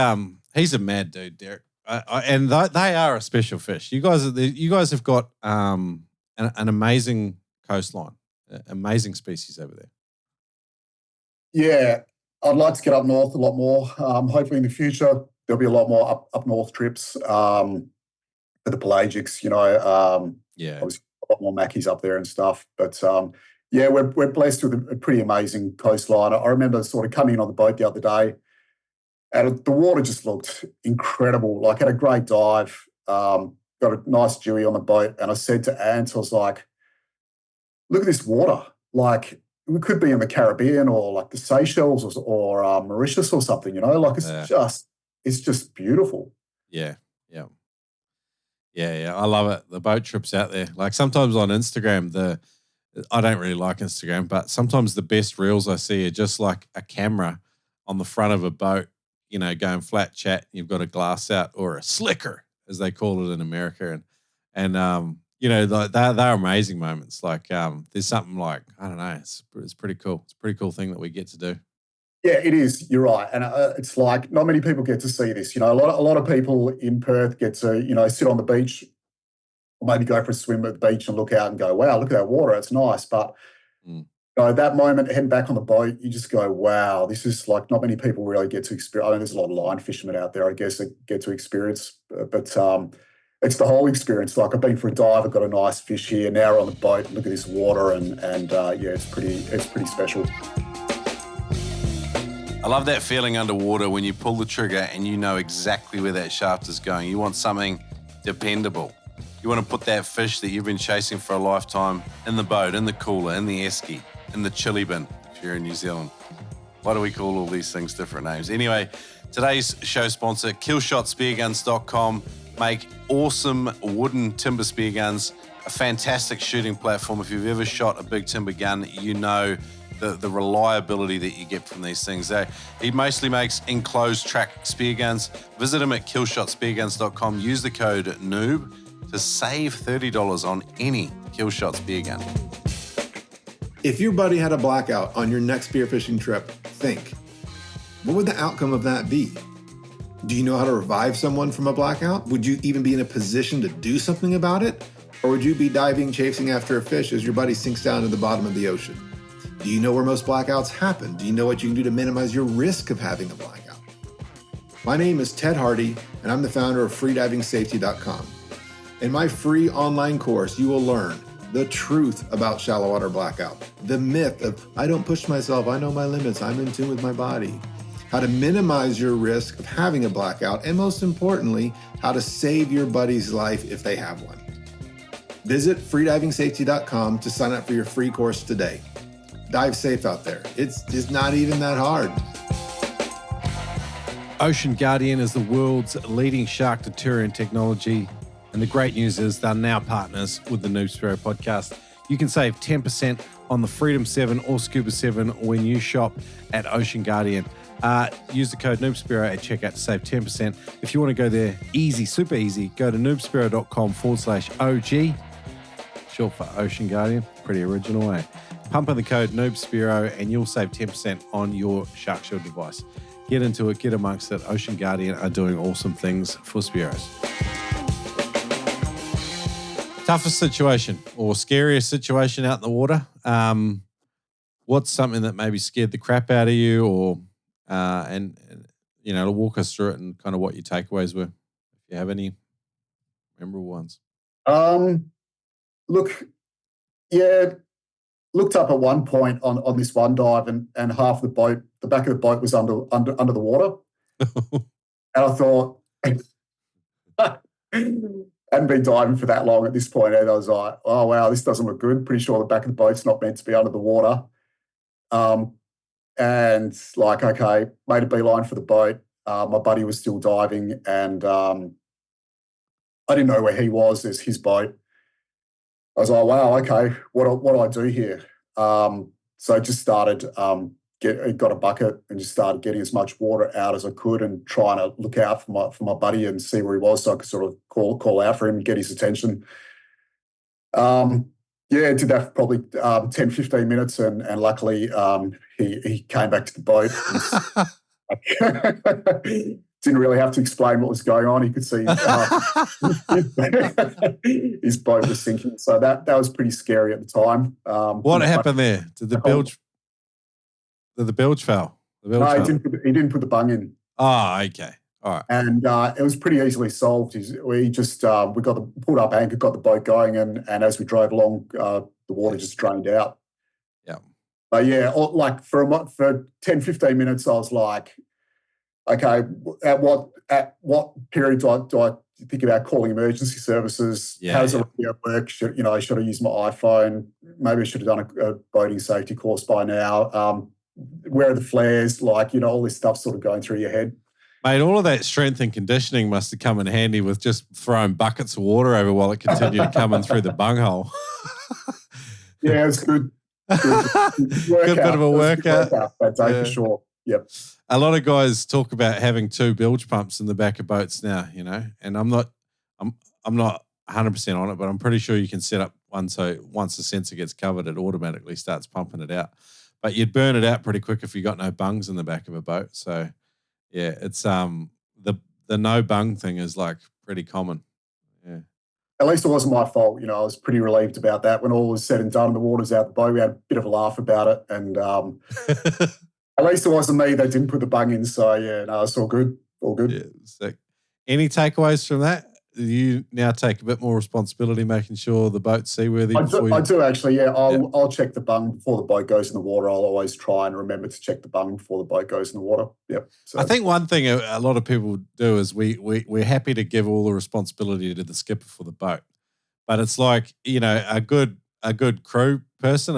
he's a mad dude, Derek, and they are a special fish. You guys have got an amazing coastline, amazing species over there. Yeah, I'd like to get up north a lot more. Hopefully in the future there'll be a lot more up north trips for the pelagics. Obviously a lot more mackies up there and stuff. But yeah, we're blessed with a pretty amazing coastline. I remember sort of coming in on the boat the other day, and the water just looked incredible. Like, had a great dive, got a nice dewy on the boat, and I said to Ant, I was like, "Look at this water! Like, we could be in the Caribbean or like the Seychelles or Mauritius or something. Like it's just beautiful." Yeah. I love it. The boat trips out there. Like sometimes on Instagram, I don't really like Instagram, but sometimes the best reels I see are just like a camera on the front of a boat, going flat chat. You've got a glass out or a slicker, as they call it in America, and they're amazing moments. Like there's something like, I don't know, it's pretty cool. It's a pretty cool thing that we get to do. Yeah, it is. You're right, and it's like not many people get to see this. A lot of people in Perth get to sit on the beach, or maybe go for a swim at the beach and look out and go, "Wow, look at that water! It's nice." But that moment heading back on the boat, you just go, "Wow, this is like not many people really get to experience." I mean, there's a lot of line fishermen out there, I guess, that get to experience, but it's the whole experience. Like, I've been for a dive, I've got a nice fish here. Now we're on the boat, look at this water, and yeah, it's pretty special. I love that feeling underwater when you pull the trigger and you know exactly where that shaft is going. You want something dependable. You want to put that fish that you've been chasing for a lifetime in the boat, in the cooler, in the esky, in the chili bin, if you're in New Zealand. Why do we call all these things different names? Anyway, today's show sponsor, KillshotSpearguns.com, make awesome wooden timber spear guns, a fantastic shooting platform. If you've ever shot a big timber gun, you know the reliability that you get from these things. He mostly makes enclosed track spear guns. Visit him at KillshotSpearguns.com. Use the code NOOB to save $30 on any Killshot spear gun. If your buddy had a blackout on your next spearfishing trip, think, what would the outcome of that be? Do you know how to revive someone from a blackout? Would you even be in a position to do something about it? Or would you be diving, chasing after a fish as your buddy sinks down to the bottom of the ocean? Do you know where most blackouts happen? Do you know what you can do to minimize your risk of having a blackout? My name is Ted Hardy, and I'm the founder of freedivingsafety.com. In my free online course, you will learn the truth about shallow water blackout, the myth of, I don't push myself, I know my limits, I'm in tune with my body, how to minimize your risk of having a blackout, and most importantly, how to save your buddy's life if they have one. Visit freedivingsafety.com to sign up for your free course today. Dive safe out there. It's just not even that hard. Ocean Guardian is the world's leading shark deterrent technology. And the great news is they're now partners with the Noob Spearo podcast. You can save 10% on the Freedom 7 or Scuba 7 when you shop at Ocean Guardian. Use the code Noob Spearo at checkout to save 10%. If you want to go there easy, super easy, go to noobspearo.com/OG. Short for Ocean Guardian. Pretty original, eh? Pump in the code Noob Spearo and you'll save 10% on your Shark Shield device. Get into it, get amongst it. Ocean Guardian are doing awesome things for Spearos. Toughest situation or scariest situation out in the water? What's something that maybe scared the crap out of you, or walk us through it and kind of what your takeaways were, if you have any memorable ones. Looked up at one point on this one dive, and half the back of the boat was under the water. And I thought, I hadn't been diving for that long at this point, and I was like, oh wow, this doesn't look good. Pretty sure the back of the boat's not meant to be under the water. And like, okay, made a beeline for the boat. My buddy was still diving, and I didn't know where he was. There's his boat. I was like, wow, okay, what do I do here? So I just started got a bucket and just started getting as much water out as I could and trying to look out for my buddy and see where he was so I could sort of call out for him and get his attention. Yeah, did that for probably 10, 15 minutes and luckily he came back to the boat. Didn't really have to explain what was going on. He could see his boat was sinking. So that was pretty scary at the time. What happened there? Did the bilge fail? No, he didn't put the bung in. Oh, okay. All right. And it was pretty easily solved. We pulled up anchor, got the boat going, and as we drove along, the water just drained out. Yeah. But yeah, like for 10, 15 minutes, I was like, okay, at what period do I think about calling emergency services? Yeah, how does it work? Should I use my iPhone? Maybe I should have done a boating safety course by now. Where are the flares? All this stuff sort of going through your head. Mate, all of that strength and conditioning must have come in handy with just throwing buckets of water over while it continued to come in through the bunghole. Yeah, it was good. Good bit of a workout that day for sure. Yep. A lot of guys talk about having 2 bilge pumps in the back of boats now, and I'm not 100% on it, but I'm pretty sure you can set up one so once the sensor gets covered, it automatically starts pumping it out. But you'd burn it out pretty quick if you got no bungs in the back of a boat. So yeah, it's the no bung thing is like pretty common. Yeah. At least it wasn't my fault. I was pretty relieved about that. When all was said and done, the water's out the boat. We had a bit of a laugh about it, and at least it wasn't me that didn't put the bung in. So yeah, no, it's all good. All good. Yeah, sick. Any takeaways from that? Do you now take a bit more responsibility making sure the boat's seaworthy? I do actually, yeah. I'll check the bung before the boat goes in the water. I'll always try and remember to check the bung before the boat goes in the water. Yep. So. I think one thing a lot of people do is we're happy to give all the responsibility to the skipper for the boat. But it's like, a good crew person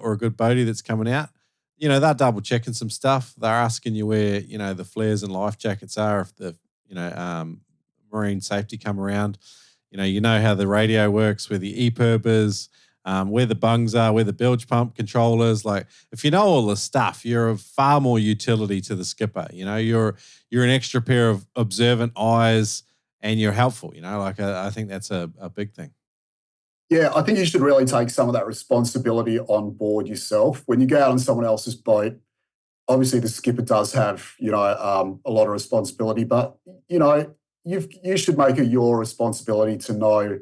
or a good boatie that's coming out, they're double checking some stuff. They're asking you where, the flares and life jackets are if the, marine safety come around. You know how the radio works, where the EPIRB is, where the bungs are, where the bilge pump control is. Like, if you know all this stuff, you're of far more utility to the skipper. You're an extra pair of observant eyes, and you're helpful. I think that's a big thing. Yeah, I think you should really take some of that responsibility on board yourself. When you go out on someone else's boat, obviously the skipper does have, a lot of responsibility, but, you should make it your responsibility to know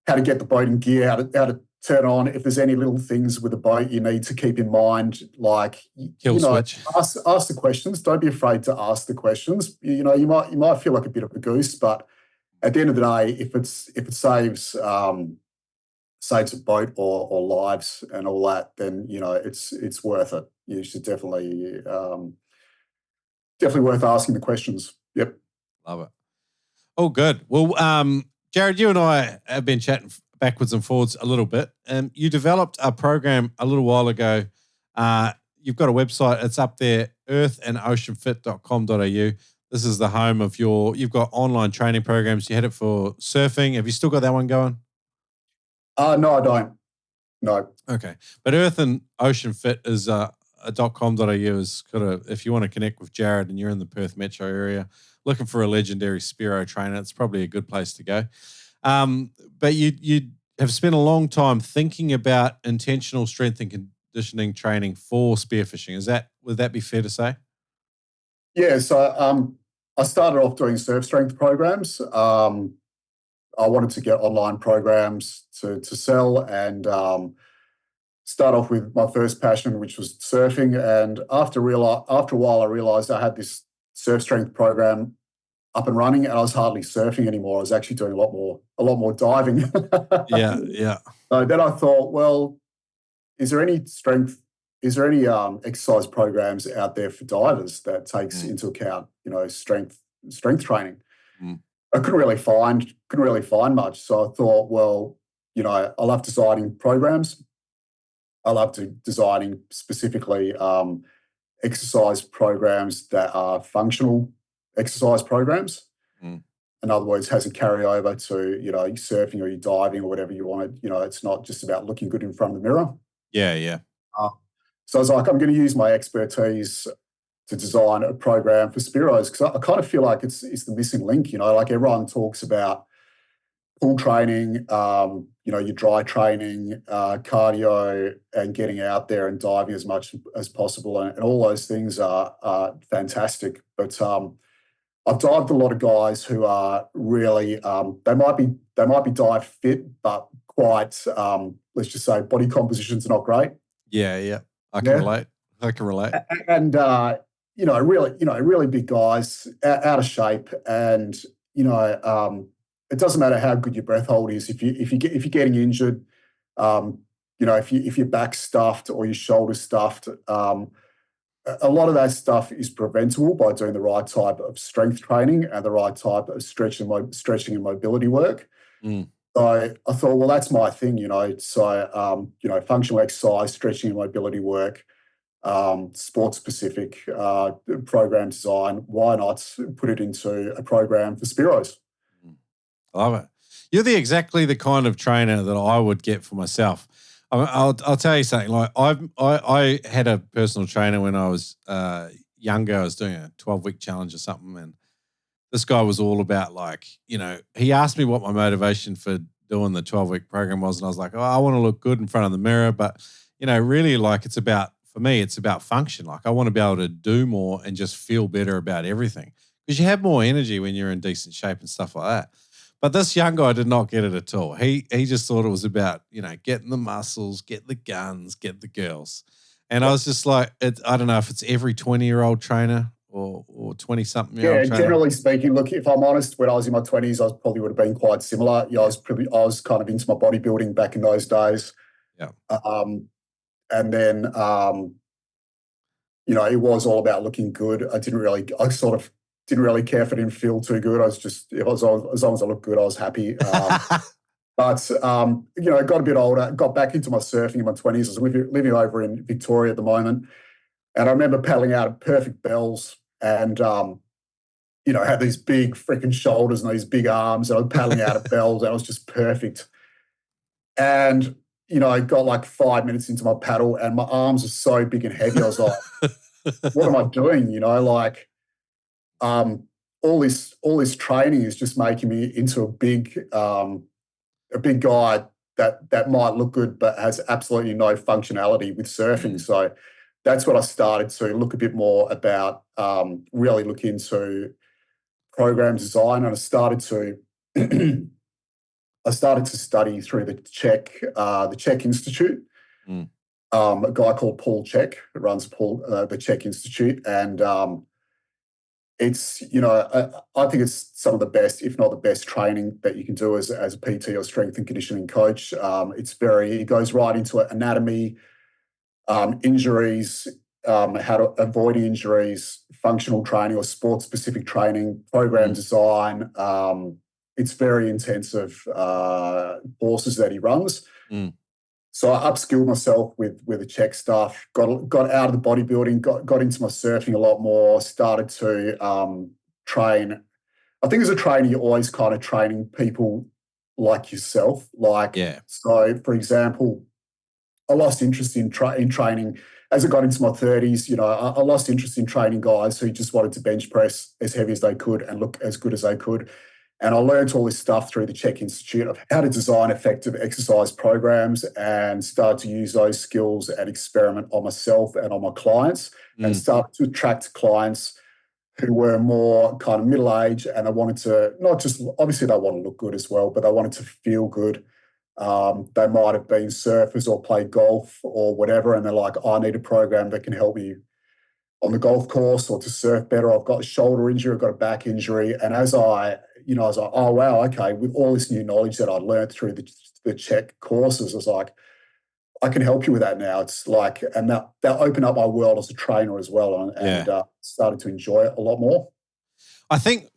how to get the boat in gear, how to turn on. If there's any little things with the boat you need to keep in mind, like switch. Ask the questions. Don't be afraid to ask the questions. You might feel like a bit of a goose, but at the end of the day, if it saves a boat or lives and all that, then it's worth it. You should definitely worth asking the questions. Yep. Love it. Oh, good. Well, Jared, you and I have been chatting backwards and forwards a little bit. You developed a program a little while ago. You've got a website. It's up there, earthandoceanfit.com.au. This is the home of you've got online training programs. You had it for surfing. Have you still got that one going? No, I don't. No. Okay. But Earth and Ocean Fit is .com.au is if you want to connect with Jared and you're in the Perth metro area, looking for a legendary Spearo trainer, it's probably a good place to go. But you have spent a long time thinking about intentional strength and conditioning training for spearfishing. Would that be fair to say? Yeah. So I started off doing surf strength programs. I wanted to get online programs to sell and start off with my first passion, which was surfing. And after a while, I realized I had this surf strength program up and running, and I was hardly surfing anymore. I was actually doing a lot more diving. Yeah. So then I thought, well, is there any exercise programs out there for divers that takes into account, strength training? I couldn't really find much. So I thought, well, I love designing programs. I love designing specifically exercise programs that are functional exercise programs. In other words, has a carryover to, surfing or diving or whatever you want. It's not just about looking good in front of the mirror. Yeah. So I was like, I'm going to use my expertise to design a program for Spearos, because I kind of feel like it's the missing link. Like everyone talks about pool training, your dry training, cardio, and getting out there and diving as much as possible, and all those things are fantastic. But I've dived a lot of guys who are really they might be dive fit, but quite let's just say body composition's not great. Yeah, I can relate. And really big guys out of shape, and it doesn't matter how good your breath hold is if you're getting injured, if your back's stuffed or your shoulder's stuffed. A lot of that stuff is preventable by doing the right type of strength training and the right type of stretching and mobility work. So I thought, well, that's my thing, So, functional exercise, stretching and mobility work, sport-specific program design. Why not put it into a program for Spearos? I love it. You're exactly the kind of trainer that I would get for myself. I'll tell you something. Like I had a personal trainer when I was younger. I was doing a 12-week challenge or something, and this guy was all about he asked me what my motivation for doing the 12-week program was, and I was like, I want to look good in front of the mirror, but really for me, it's about function. Like I want to be able to do more and just feel better about everything, because you have more energy when you're in decent shape and stuff like that. But this young guy did not get it at all. He just thought it was about, getting the muscles, get the guns, get the girls. And I was just like, I don't know if it's every 20-year-old trainer or 20-something-year-old trainer. Generally speaking, look, if I'm honest, when I was in my 20s, I probably would have been quite similar. I was kind of into my bodybuilding back in those days. Yeah. And then, it was all about looking good. I didn't really care if I didn't feel too good. I was just, as long as I looked good, I was happy. But got a bit older, got back into my surfing in my 20s. I was living over in Victoria at the moment. And I remember paddling out at perfect bells and, had these big freaking shoulders and these big arms. And I was paddling out at bells and I was just perfect. And, I got like 5 minutes into my paddle and my arms are so big and heavy. I was like, what am I doing? All this training is just making me into a big guy that might look good but has absolutely no functionality with surfing. So that's what I started to look a bit more about, really look into program design, and I started to study through the Czech Institute. A guy called Paul Czech who runs the Czech Institute, and it's I think it's some of the best, if not the best, training that you can do as a PT or strength and conditioning coach. It goes right into anatomy, injuries, how to avoid injuries, functional training or sport-specific training, program design. It's very intensive courses that he runs. So I upskilled myself with the Czech stuff, got out of the bodybuilding, got into my surfing a lot more, started to train. I think as a trainer, you're always kind of training people like yourself. So, for example, I lost interest in training as I got into my 30s. I lost interest in training guys who just wanted to bench press as heavy as they could and look as good as they could. And I learned all this stuff through the Czech Institute of how to design effective exercise programs, and started to use those skills and experiment on myself and on my clients, and started to attract clients who were more kind of middle-aged, and they wanted to obviously they want to look good as well, but they wanted to feel good. They might have been surfers or played golf or whatever, and they're like, I need a program that can help me on the golf course or to surf better. I've got a shoulder injury, I've got a back injury. And as I was like, oh, wow, okay, with all this new knowledge that I learned through the Czech courses, I was like, I can help you with that now. It's like, and that opened up my world as a trainer as well, and started to enjoy it a lot more. I think,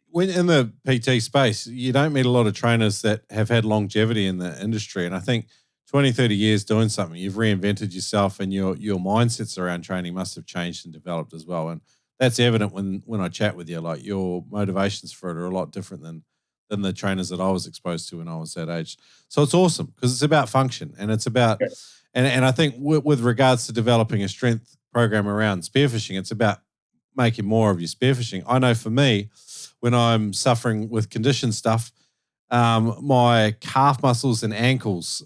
when in the PT space, you don't meet a lot of trainers that have had longevity in the industry. And I think 20, 30 years doing something, you've reinvented yourself, and your mindsets around training must have changed and developed as well. And that's evident when I chat with you. Like, your motivations for it are a lot different than the trainers that I was exposed to when I was that age. So it's awesome because it's about function, and it's about And I think with regards to developing a strength program around spearfishing, it's about making more of your spearfishing. I know for me, when I'm suffering with condition stuff, my calf muscles and ankles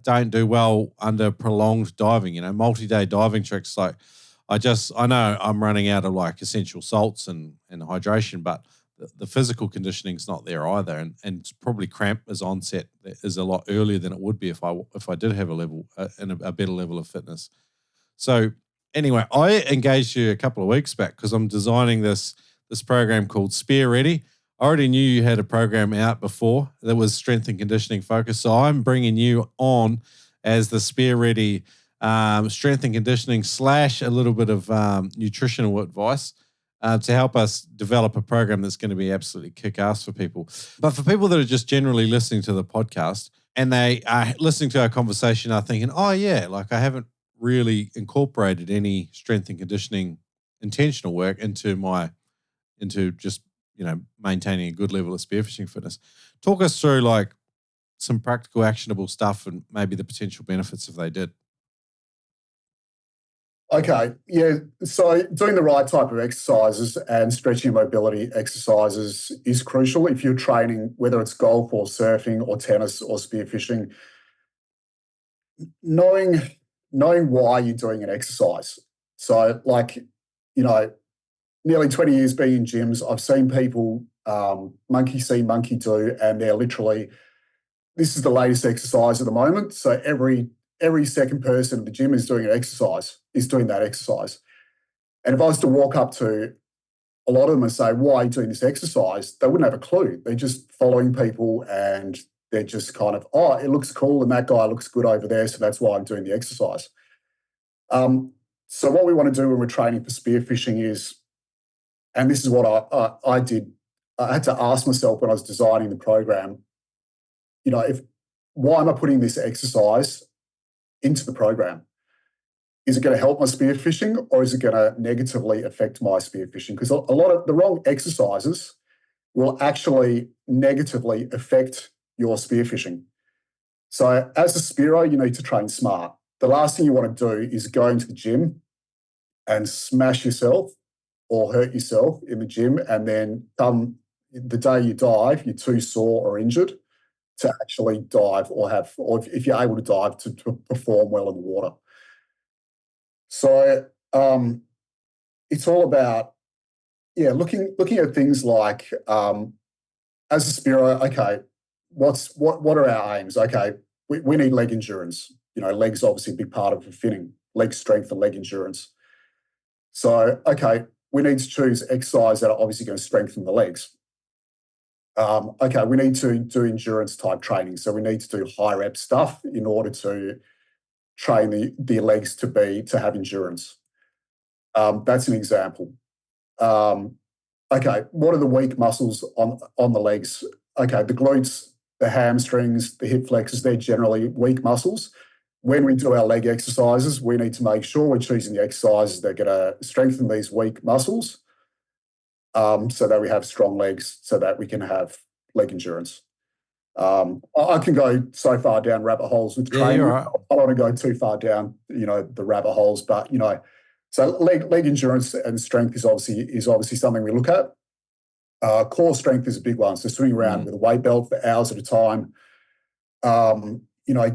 don't do well under prolonged diving, multi-day diving tricks. Like I know I'm running out of like essential salts and hydration, but the physical conditioning's not there either. And probably cramp as onset is a lot earlier than it would be if I did have a better level of fitness. So anyway, I engaged you a couple of weeks back because I'm designing this program called SpearReady. I already knew you had a program out before that was strength and conditioning focused. So I'm bringing you on as the SpearReady strength and conditioning / a little bit of nutritional advice to help us develop a program that's going to be absolutely kick-ass for people. But for people that are just generally listening to the podcast and they are listening to our conversation are thinking, oh yeah, like I haven't really incorporated any strength and conditioning intentional work into just maintaining a good level of spearfishing fitness. Talk us through like some practical actionable stuff and maybe the potential benefits if they did. Okay, yeah. So doing the right type of exercises and stretching and mobility exercises is crucial if you're training, whether it's golf or surfing or tennis or spearfishing. Knowing why you're doing an exercise. So nearly 20 years being in gyms, I've seen people monkey see, monkey do, and they're literally, this is the latest exercise at the moment. So every second person in the gym is doing that exercise. And if I was to walk up to a lot of them and say, why are you doing this exercise? They wouldn't have a clue. They're just following people and they're just kind of, oh, it looks cool and that guy looks good over there, so that's why I'm doing the exercise. So what we want to do when we're training for spearfishing is, and this is what I did, I had to ask myself when I was designing the program, why am I putting this exercise into the program? Is it going to help my spearfishing or is it going to negatively affect my spearfishing? Because a lot of the wrong exercises will actually negatively affect your spearfishing. So as a spearo, you need to train smart. The last thing you want to do is go into the gym and smash yourself or hurt yourself in the gym, and then the day you dive, you're too sore or injured to actually dive or if you're able to dive, to perform well in the water. So it's all about, looking at things like, as a spearo, okay, what are our aims? Okay, we need leg endurance. Legs obviously a big part of finning, leg strength and leg endurance. So, okay, we need to choose exercise that are obviously going to strengthen the legs. Okay, we need to do endurance type training. So we need to do high rep stuff in order to train the legs to have endurance. That's an example. Okay, what are the weak muscles on the legs? Okay, the glutes, the hamstrings, the hip flexors, they're generally weak muscles. When we do our leg exercises, we need to make sure we're choosing the exercises that are going to strengthen these weak muscles so that we have strong legs, so that we can have leg endurance. I can go so far down rabbit holes with training. Right. I don't want to go too far down, the rabbit holes, but so leg endurance and strength is obviously something we look at. Core strength is a big one. So swimming around with a weight belt for hours at a time.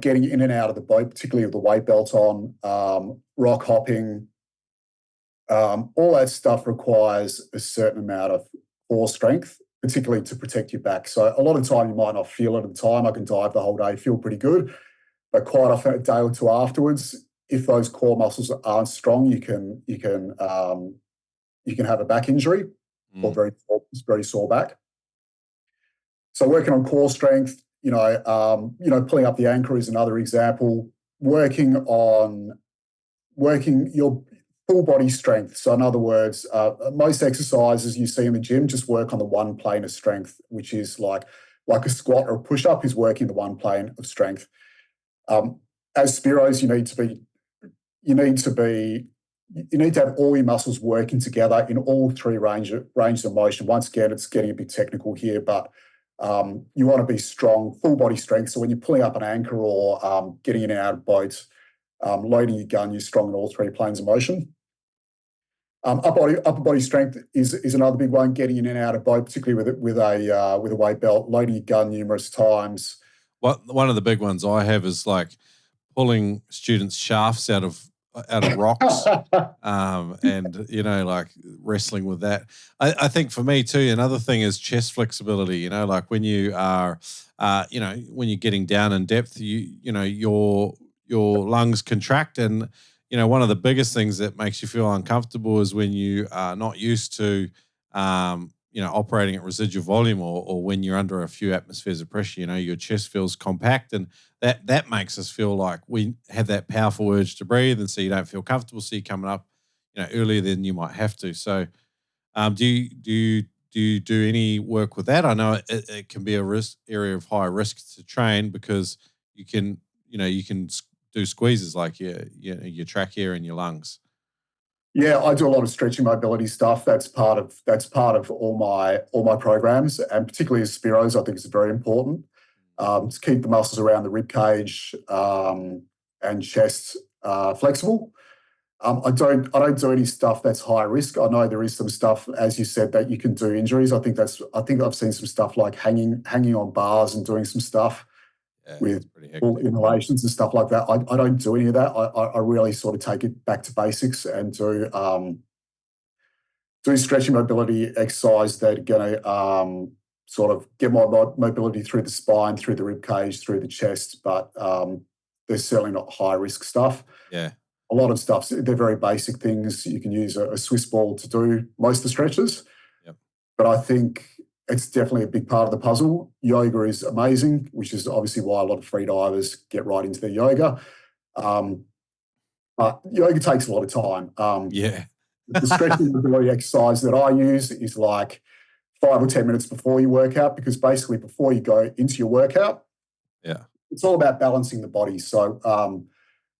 Getting in and out of the boat, particularly with the weight belt on, rock hopping, all that stuff requires a certain amount of core strength, particularly to protect your back. So a lot of the time you might not feel it at the time. I can dive the whole day, feel pretty good, but quite often a day or two afterwards, if those core muscles aren't strong, you can have a back injury or very sore back. So working on core strength, pulling up the anchor is another example. Working your full body strength. So in other words, most exercises you see in the gym just work on the one plane of strength, which is like a squat or a push-up is working the one plane of strength. As spearos, you need to have all your muscles working together in all three ranges of motion. Once again, it's getting a bit technical here, but you want to be strong, full body strength. So when you're pulling up an anchor or getting in and out of boats, Loading your gun, you're strong in all three planes of motion. Upper body strength is another big one. Getting in and out of boat, particularly with a weight belt. Loading your gun numerous times. One of the big ones I have is like pulling students' shafts out of rocks, and like wrestling with that. I think for me too, another thing is chest flexibility. Like when you are, when you're getting down in depth, your lungs contract, and one of the biggest things that makes you feel uncomfortable is when you are not used to, operating at residual volume, or when you're under a few atmospheres of pressure, your chest feels compact, and that makes us feel like we have that powerful urge to breathe, and so you don't feel comfortable, so you're coming up, earlier than you might have to. So, do you do any work with that? I know it can be a area of high risk to train, because you can do squeezes like your trachea and your lungs. Yeah, I do a lot of stretching mobility stuff. That's part of all my programs, and particularly as Spearos, I think it's very important to keep the muscles around the rib cage and chest flexible. I don't do any stuff that's high risk. I know there is some stuff, as you said, that you can do injuries. I think I've seen some stuff like hanging on bars and doing some stuff with full inhalations and stuff like that. I don't do any of that. I really sort of take it back to basics and do stretching mobility exercise that are going to sort of get my mobility through the spine, through the rib cage, through the chest, but they're certainly not high risk stuff. Yeah. A lot of stuff, they're very basic things. You can use a Swiss ball to do most of the stretches. Yep. But I think it's definitely a big part of the puzzle. Yoga is amazing, which is obviously why a lot of free divers get right into their yoga. But yoga takes a lot of time. The stretching mobility exercise that I use is like 5 or 10 minutes before your workout, because basically before you go into your workout, it's all about balancing the body. So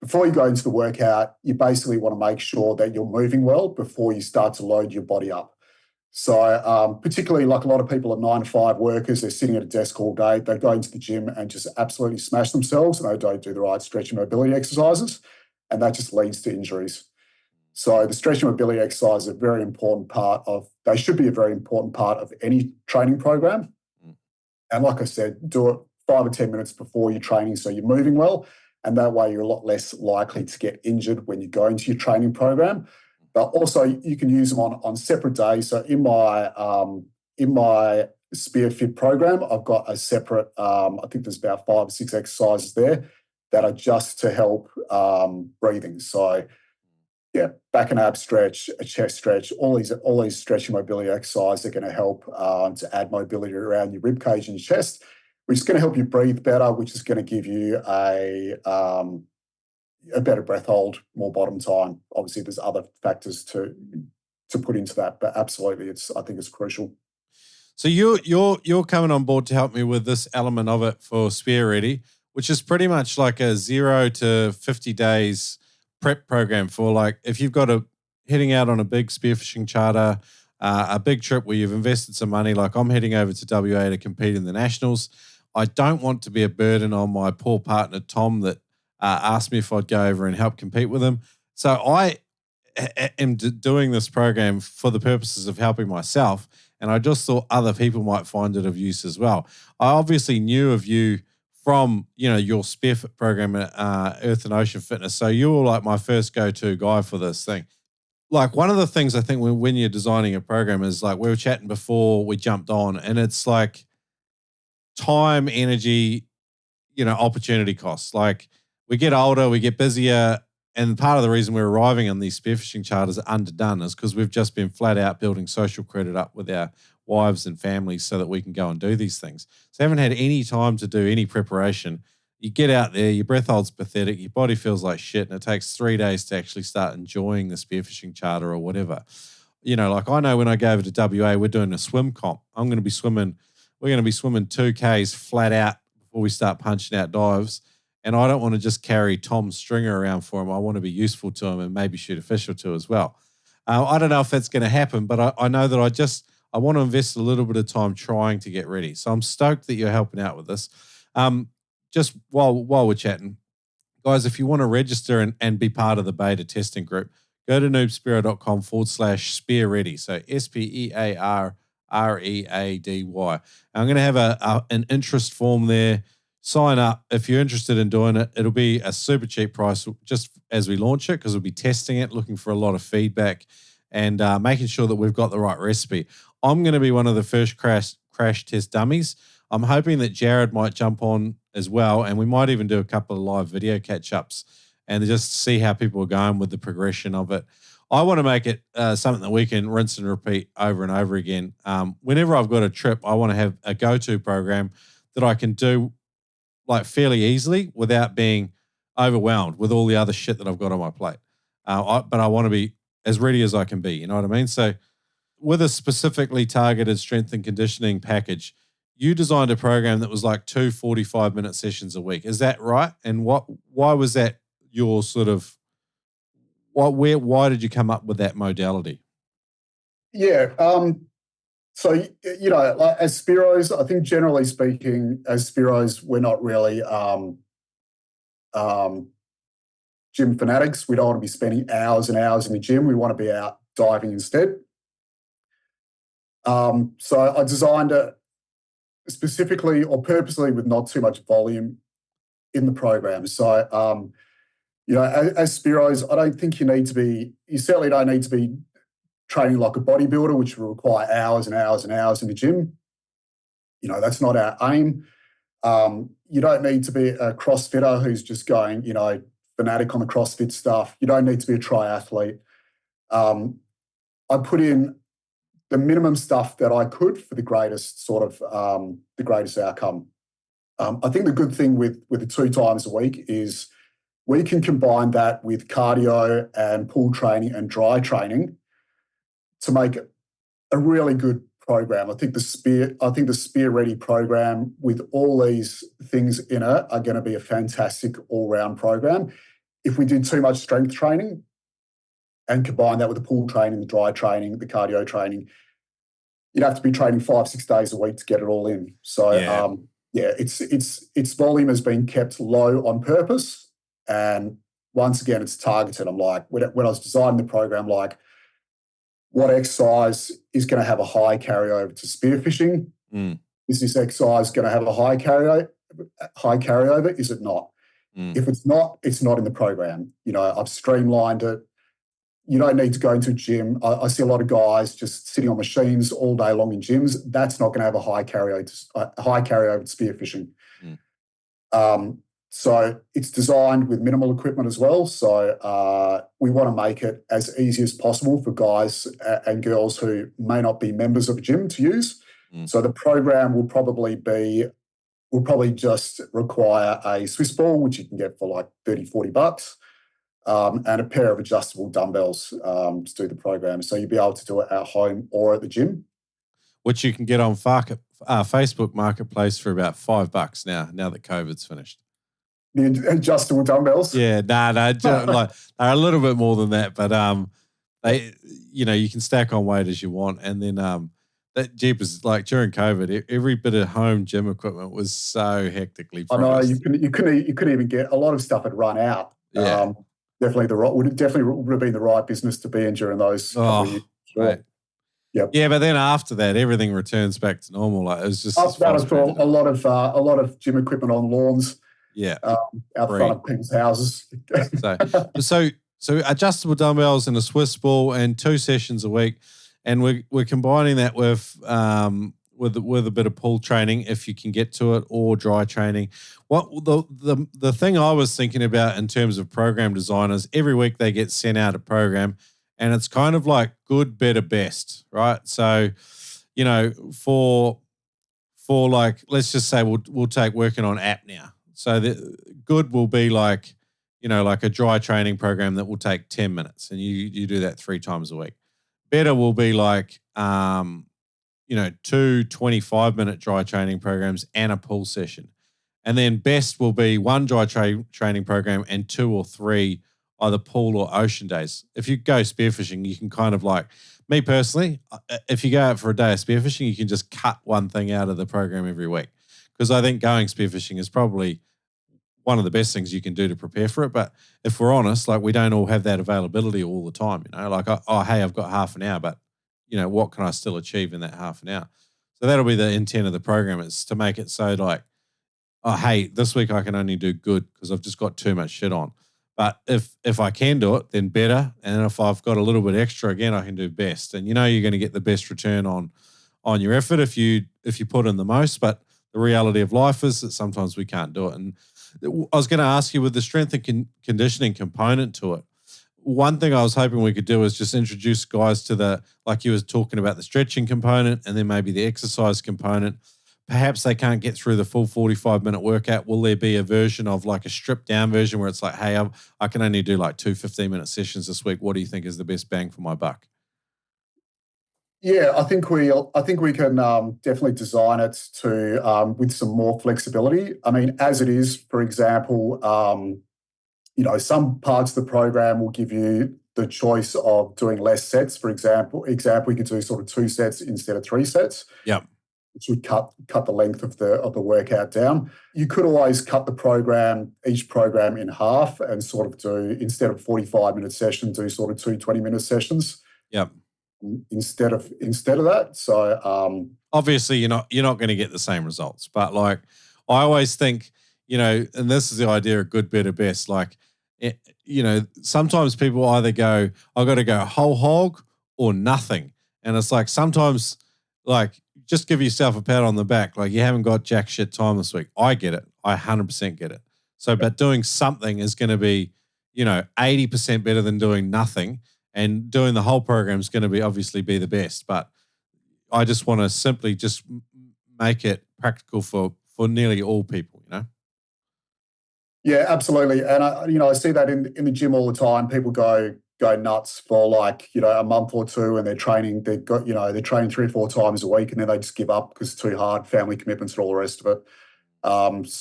before you go into the workout, you basically want to make sure that you're moving well before you start to load your body up. So particularly like a lot of people are 9-to-5 workers, they're sitting at a desk all day, they go into the gym and just absolutely smash themselves, and they don't do the right stretching mobility exercises, and that just leads to injuries. So the stretching mobility exercise is a very important they should be a very important part of any training program. And like I said, do it 5 or 10 minutes before your training so you're moving well, and that way you're a lot less likely to get injured when you go into your training program. But also you can use them on separate days. So in my SpearFit program, I've got a separate, I think there's about 5 or 6 exercises there that are just to help breathing. So yeah, back and ab stretch, a chest stretch, all these stretching mobility exercises are going to help to add mobility around your rib cage and your chest, which is going to help you breathe better, which is going to give you a better breath hold, more bottom time. Obviously, there's other factors to put into that, but absolutely, I think it's crucial. So you're coming on board to help me with this element of it for SpearReady, which is pretty much like a 0 to 50 days prep program for, like, if you've got heading out on a big spearfishing charter, a big trip where you've invested some money, like I'm heading over to WA to compete in the Nationals. I don't want to be a burden on my poor partner, Tom, that asked me if I'd go over and help compete with him. So I am doing this program for the purposes of helping myself, and I just thought other people might find it of use as well. I obviously knew of you from, your SpearFit program at Earth and Ocean Fitness, so you were like my first go-to guy for this thing. Like, one of the things I think when you're designing a program is, like, we were chatting before we jumped on, and it's like time, energy, opportunity costs. Like, we get older, we get busier, and part of the reason we're arriving on these spearfishing charters underdone is because we've just been flat out building social credit up with our wives and families so that we can go and do these things. So haven't had any time to do any preparation. You get out there, your breath hold's pathetic, your body feels like shit, and it takes 3 days to actually start enjoying the spearfishing charter or whatever. Like, I know when I go over to WA, we're doing a swim comp. We're going to be swimming 2Ks flat out before we start punching out dives. And I don't want to just carry Tom's stringer around for him. I want to be useful to him and maybe shoot a fish or two as well. I don't know if that's going to happen, but I know that I want to invest a little bit of time trying to get ready. So I'm stoked that you're helping out with this. Just while we're chatting, guys, if you want to register and be part of the beta testing group, go to noobspearo.com/SpearReady. So SpearReady. I'm going to have an interest form there. Sign up if you're interested in doing it. It'll be a super cheap price just as we launch it, because we'll be testing it, looking for a lot of feedback and making sure that we've got the right recipe. I'm going to be one of the first crash test dummies. I'm hoping that Jared might jump on as well, and we might even do a couple of live video catch-ups and just see how people are going with the progression of it. I want to make it something that we can rinse and repeat over and over again. Whenever I've got a trip, I want to have a go-to program that I can do like fairly easily without being overwhelmed with all the other shit that I've got on my plate. But I want to be as ready as I can be, you know what I mean? So with a specifically targeted strength and conditioning package, you designed a program that was like 2 45-minute sessions a week. Is that right? And why was that your sort of, why did you come up with that modality? Yeah. So, you know, like as Spearos, I think generally speaking, as Spearos, we're not really gym fanatics. We don't want to be spending hours and hours in the gym. We want to be out diving instead. So I designed it specifically or purposely with not too much volume in the program. So, you know, as Spearos, I don't think you certainly don't need to be training like a bodybuilder, which will require hours and hours and hours in the gym. You know, that's not our aim. You don't need to be a CrossFitter who's just going, you know, fanatic on the CrossFit stuff. You don't need to be a triathlete. I put in the minimum stuff that I could for the greatest outcome. I think the good thing with the 2 times a week is we can combine that with cardio and pool training and dry training to make a really good program. I think the SpearReady program with all these things in it are going to be a fantastic all-round program. If we did too much strength training and combine that with the pool training, the dry training, the cardio training, you'd have to be training 5-6 days a week to get it all in. So its volume has been kept low on purpose. And once again, it's targeted. I'm like, when I was designing the program, like, what exercise is going to have a high carryover to spearfishing? Is this exercise going to have a high carryover? Is it not? If it's not in the program. You know, I've streamlined it. You don't need to go into a gym. I see a lot of guys just sitting on machines all day long in gyms. That's not going to have a high carryover to spearfishing. So it's designed with minimal equipment as well. So we want to make it as easy as possible for guys and girls who may not be members of a gym to use. So the program will probably just require a Swiss ball, which you can get for like $30-40, and a pair of adjustable dumbbells to do the program. So you'll be able to do it at home or at the gym. Which you can get on Facebook Marketplace for about $5 now that COVID's finished. The adjustable dumbbells? Yeah, like they're a little bit more than that, but they, you know, you can stack on weight as you want, and then that Jeepers, like during COVID, every bit of home gym equipment was so hectically priced. I know you couldn't even get a lot of stuff had run out. Yeah, would have been the right business to be in during those couple of years. Right. Yep. Yeah, but then after that, everything returns back to normal. Like it was just after that, I saw a lot of gym equipment on lawns. Yeah, out front of people's houses. so adjustable dumbbells and a Swiss ball and 2 sessions a week, and we're combining that with a bit of pool training if you can get to it, or dry training. What the thing I was thinking about in terms of program designers, every week they get sent out a program, and it's kind of like good, better, best, right? So, you know, for like, let's just say we'll take working on apnea. So the good will be like, you know, like a dry training program that will take 10 minutes, and you do that 3 times a week. Better will be like, you know, 2 25-minute dry training programs and a pool session. And then best will be 1 dry training program and 2 or 3 either pool or ocean days. If you go spearfishing, you can kind of like, me personally, if you go out for a day of spearfishing, you can just cut one thing out of the program every week. Because I think going spearfishing is probably one of the best things you can do to prepare for it. But if we're honest, like we don't all have that availability all the time, like, oh, hey, I've got half an hour, but what can I still achieve in that half an hour? So that'll be the intent of the program, is to make it so like, oh, hey, this week I can only do good because I've just got too much shit on. But if I can do it, then better. And if I've got a little bit extra, again, I can do best. And you're going to get the best return on your effort if you put in the most. But the reality of life is that sometimes we can't do it. And I was going to ask you, with the strength and conditioning component to it, one thing I was hoping we could do is just introduce guys to like you were talking about, the stretching component and then maybe the exercise component. Perhaps they can't get through the full 45-minute workout. Will there be a version of like a stripped down version where it's like, hey, I can only do like 2 15-minute sessions this week. What do you think is the best bang for my buck? Yeah, I think we can definitely design it to with some more flexibility. I mean, as it is, for example, some parts of the program will give you the choice of doing less sets. For example, we could do sort of 2 sets instead of 3 sets. Yeah. Which would cut the length of the workout down. You could always cut each program in half and sort of do, instead of 45-minute sessions, do sort of 2 20-minute sessions. Yep. Instead of that. So obviously you're not going to get the same results, but like I always think, and this is the idea of good, better, best. Like, sometimes people either go, I got to go whole hog or nothing, and it's like sometimes like, just give yourself a pat on the back. Like, you haven't got jack shit time this week. I get it. I 100% get it. So, but doing something is going to be, 80% better than doing nothing. And doing the whole program is going to obviously be the best. But I just want to simply just make it practical for nearly all people, Yeah, absolutely. And I see that in the gym all the time. People go nuts for like, a month or two, and they're training. They're training 3 or 4 times a week, and then they just give up because it's too hard, family commitments and all the rest of it. That's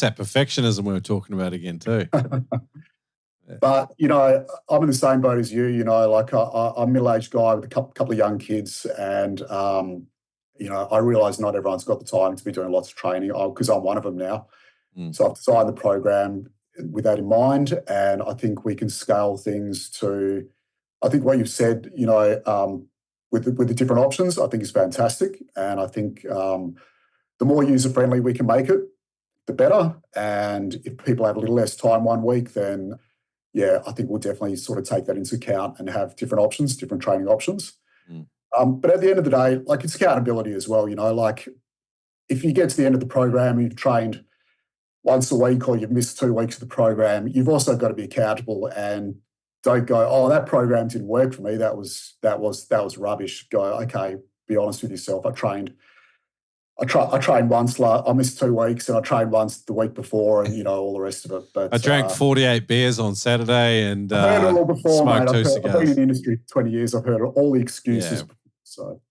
that perfectionism we were talking about again too. But I'm in the same boat as you. Like I'm a middle-aged guy with a couple of young kids, and I realise not everyone's got the time to be doing lots of training, because I'm one of them now. So I've designed the program with that in mind, and I think we can scale things to, I think what you've said, with the different options, I think is fantastic. And I think the more user-friendly we can make it, the better. And if people have a little less time one week, then yeah, I think we'll definitely sort of take that into account and have different options, different training options. But at the end of the day, like, it's accountability as well, like if you get to the end of the program and you've trained once a week, or you've missed 2 weeks of the program, you've also got to be accountable and don't go, oh, that program didn't work for me. That was rubbish. Go, okay, be honest with yourself. I trained once, I missed 2 weeks, and I trained once the week before, and all the rest of it. But I drank 48 beers on Saturday, and I've heard it all before, smoked mate. 2 cigars. I've been in the industry 20 years. I've heard all the excuses. Yeah. So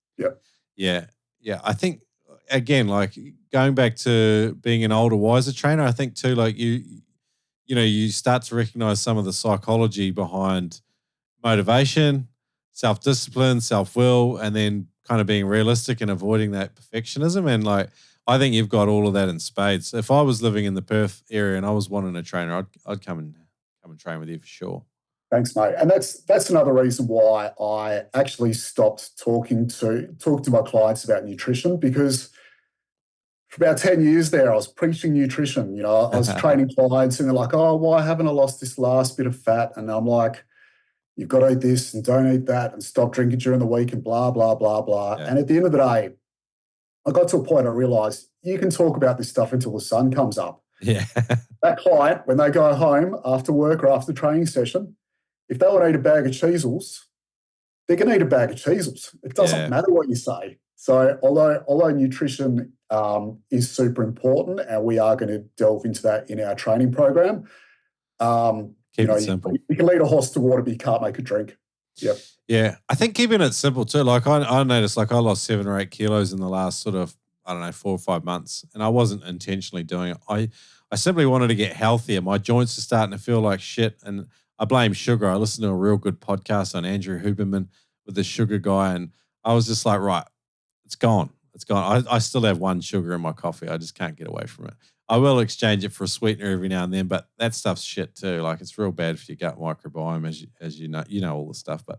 yeah. I think, again, like going back to being an older, wiser trainer, I think too, like you start to recognize some of the psychology behind motivation, self-discipline, self-will, and then kind of being realistic and avoiding that perfectionism. And like, I think you've got all of that in spades. If I was living in the Perth area and I was wanting a trainer, I'd come and train with you for sure. Thanks, mate. And that's another reason why I actually stopped talking to my clients about nutrition, because for about 10 years there, I was preaching nutrition. I was training clients, and they're like, oh, why haven't I lost this last bit of fat? And I'm like, you've got to eat this and don't eat that and stop drinking during the week and blah, blah, blah, blah. Yeah. And at the end of the day, I got to a point I realised you can talk about this stuff until the sun comes up. Yeah. That client, when they go home after work or after the training session, if they want to eat a bag of Cheezels, they're going to eat a bag of Cheezels. It doesn't matter what you say. So although nutrition is super important, and we are going to delve into that in our training program, keep it simple. You can lead a horse to water, but you can't make it drink. Yep. Yeah, I think keeping it simple too. Like I noticed, like I lost 7 or 8 kilos in the last sort of, 4 or 5 months, and I wasn't intentionally doing it. I simply wanted to get healthier. My joints are starting to feel like shit, and I blame sugar. I listened to a real good podcast on Andrew Huberman with the sugar guy, and I was just like, right, it's gone. it's gone. I still have one sugar in my coffee. I just can't get away from it. I will exchange it for a sweetener every now and then, but that stuff's shit too. Like it's real bad for your gut microbiome, as you know all the stuff. But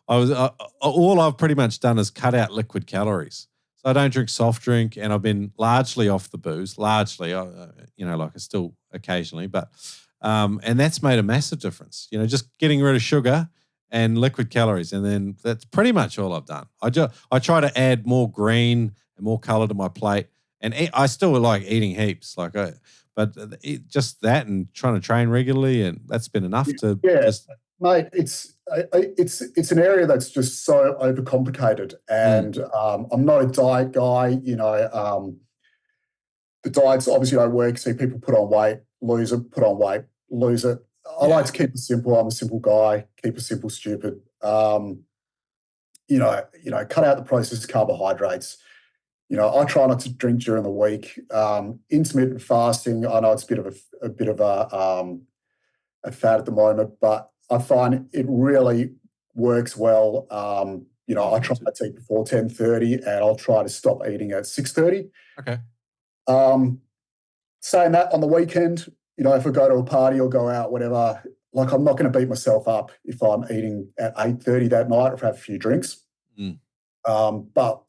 all I've pretty much done is cut out liquid calories. So I don't drink soft drink, and I've been largely off the booze. Largely, like I still occasionally, but and that's made a massive difference. Just getting rid of sugar and liquid calories, and then that's pretty much all I've done. I try to add more green and more color to my plate, and I still like eating heaps. But just that and trying to train regularly, and that's been enough to just. Mate, it's an area that's just so overcomplicated, and I'm not a diet guy. The diets obviously don't work. See people put on weight, lose it, put on weight, lose it. I like to keep it simple. I'm a simple guy. Keep it simple, stupid. Cut out the processed carbohydrates. I try not to drink during the week. Intermittent fasting. I know it's a bit of a fad at the moment, but I find it really works well. I try to eat before 10:30, and I'll try to stop eating at 6:30. Okay. Saying that, on the weekend, if I go to a party or go out, whatever, like I'm not going to beat myself up if I'm eating at 8:30 that night or if I have a few drinks. But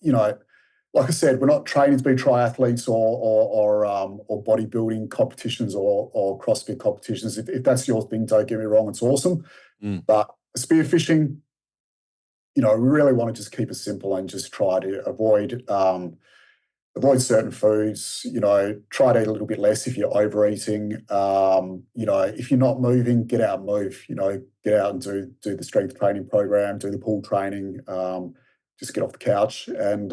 like I said, we're not training to be triathletes or bodybuilding competitions or CrossFit competitions. If that's your thing, don't get me wrong, it's awesome. But spearfishing, we really want to just keep it simple and just try to avoid certain foods. Try to eat a little bit less if you're overeating. If you're not moving, get out and move. Get out and do the strength training program, do the pool training. Just get off the couch and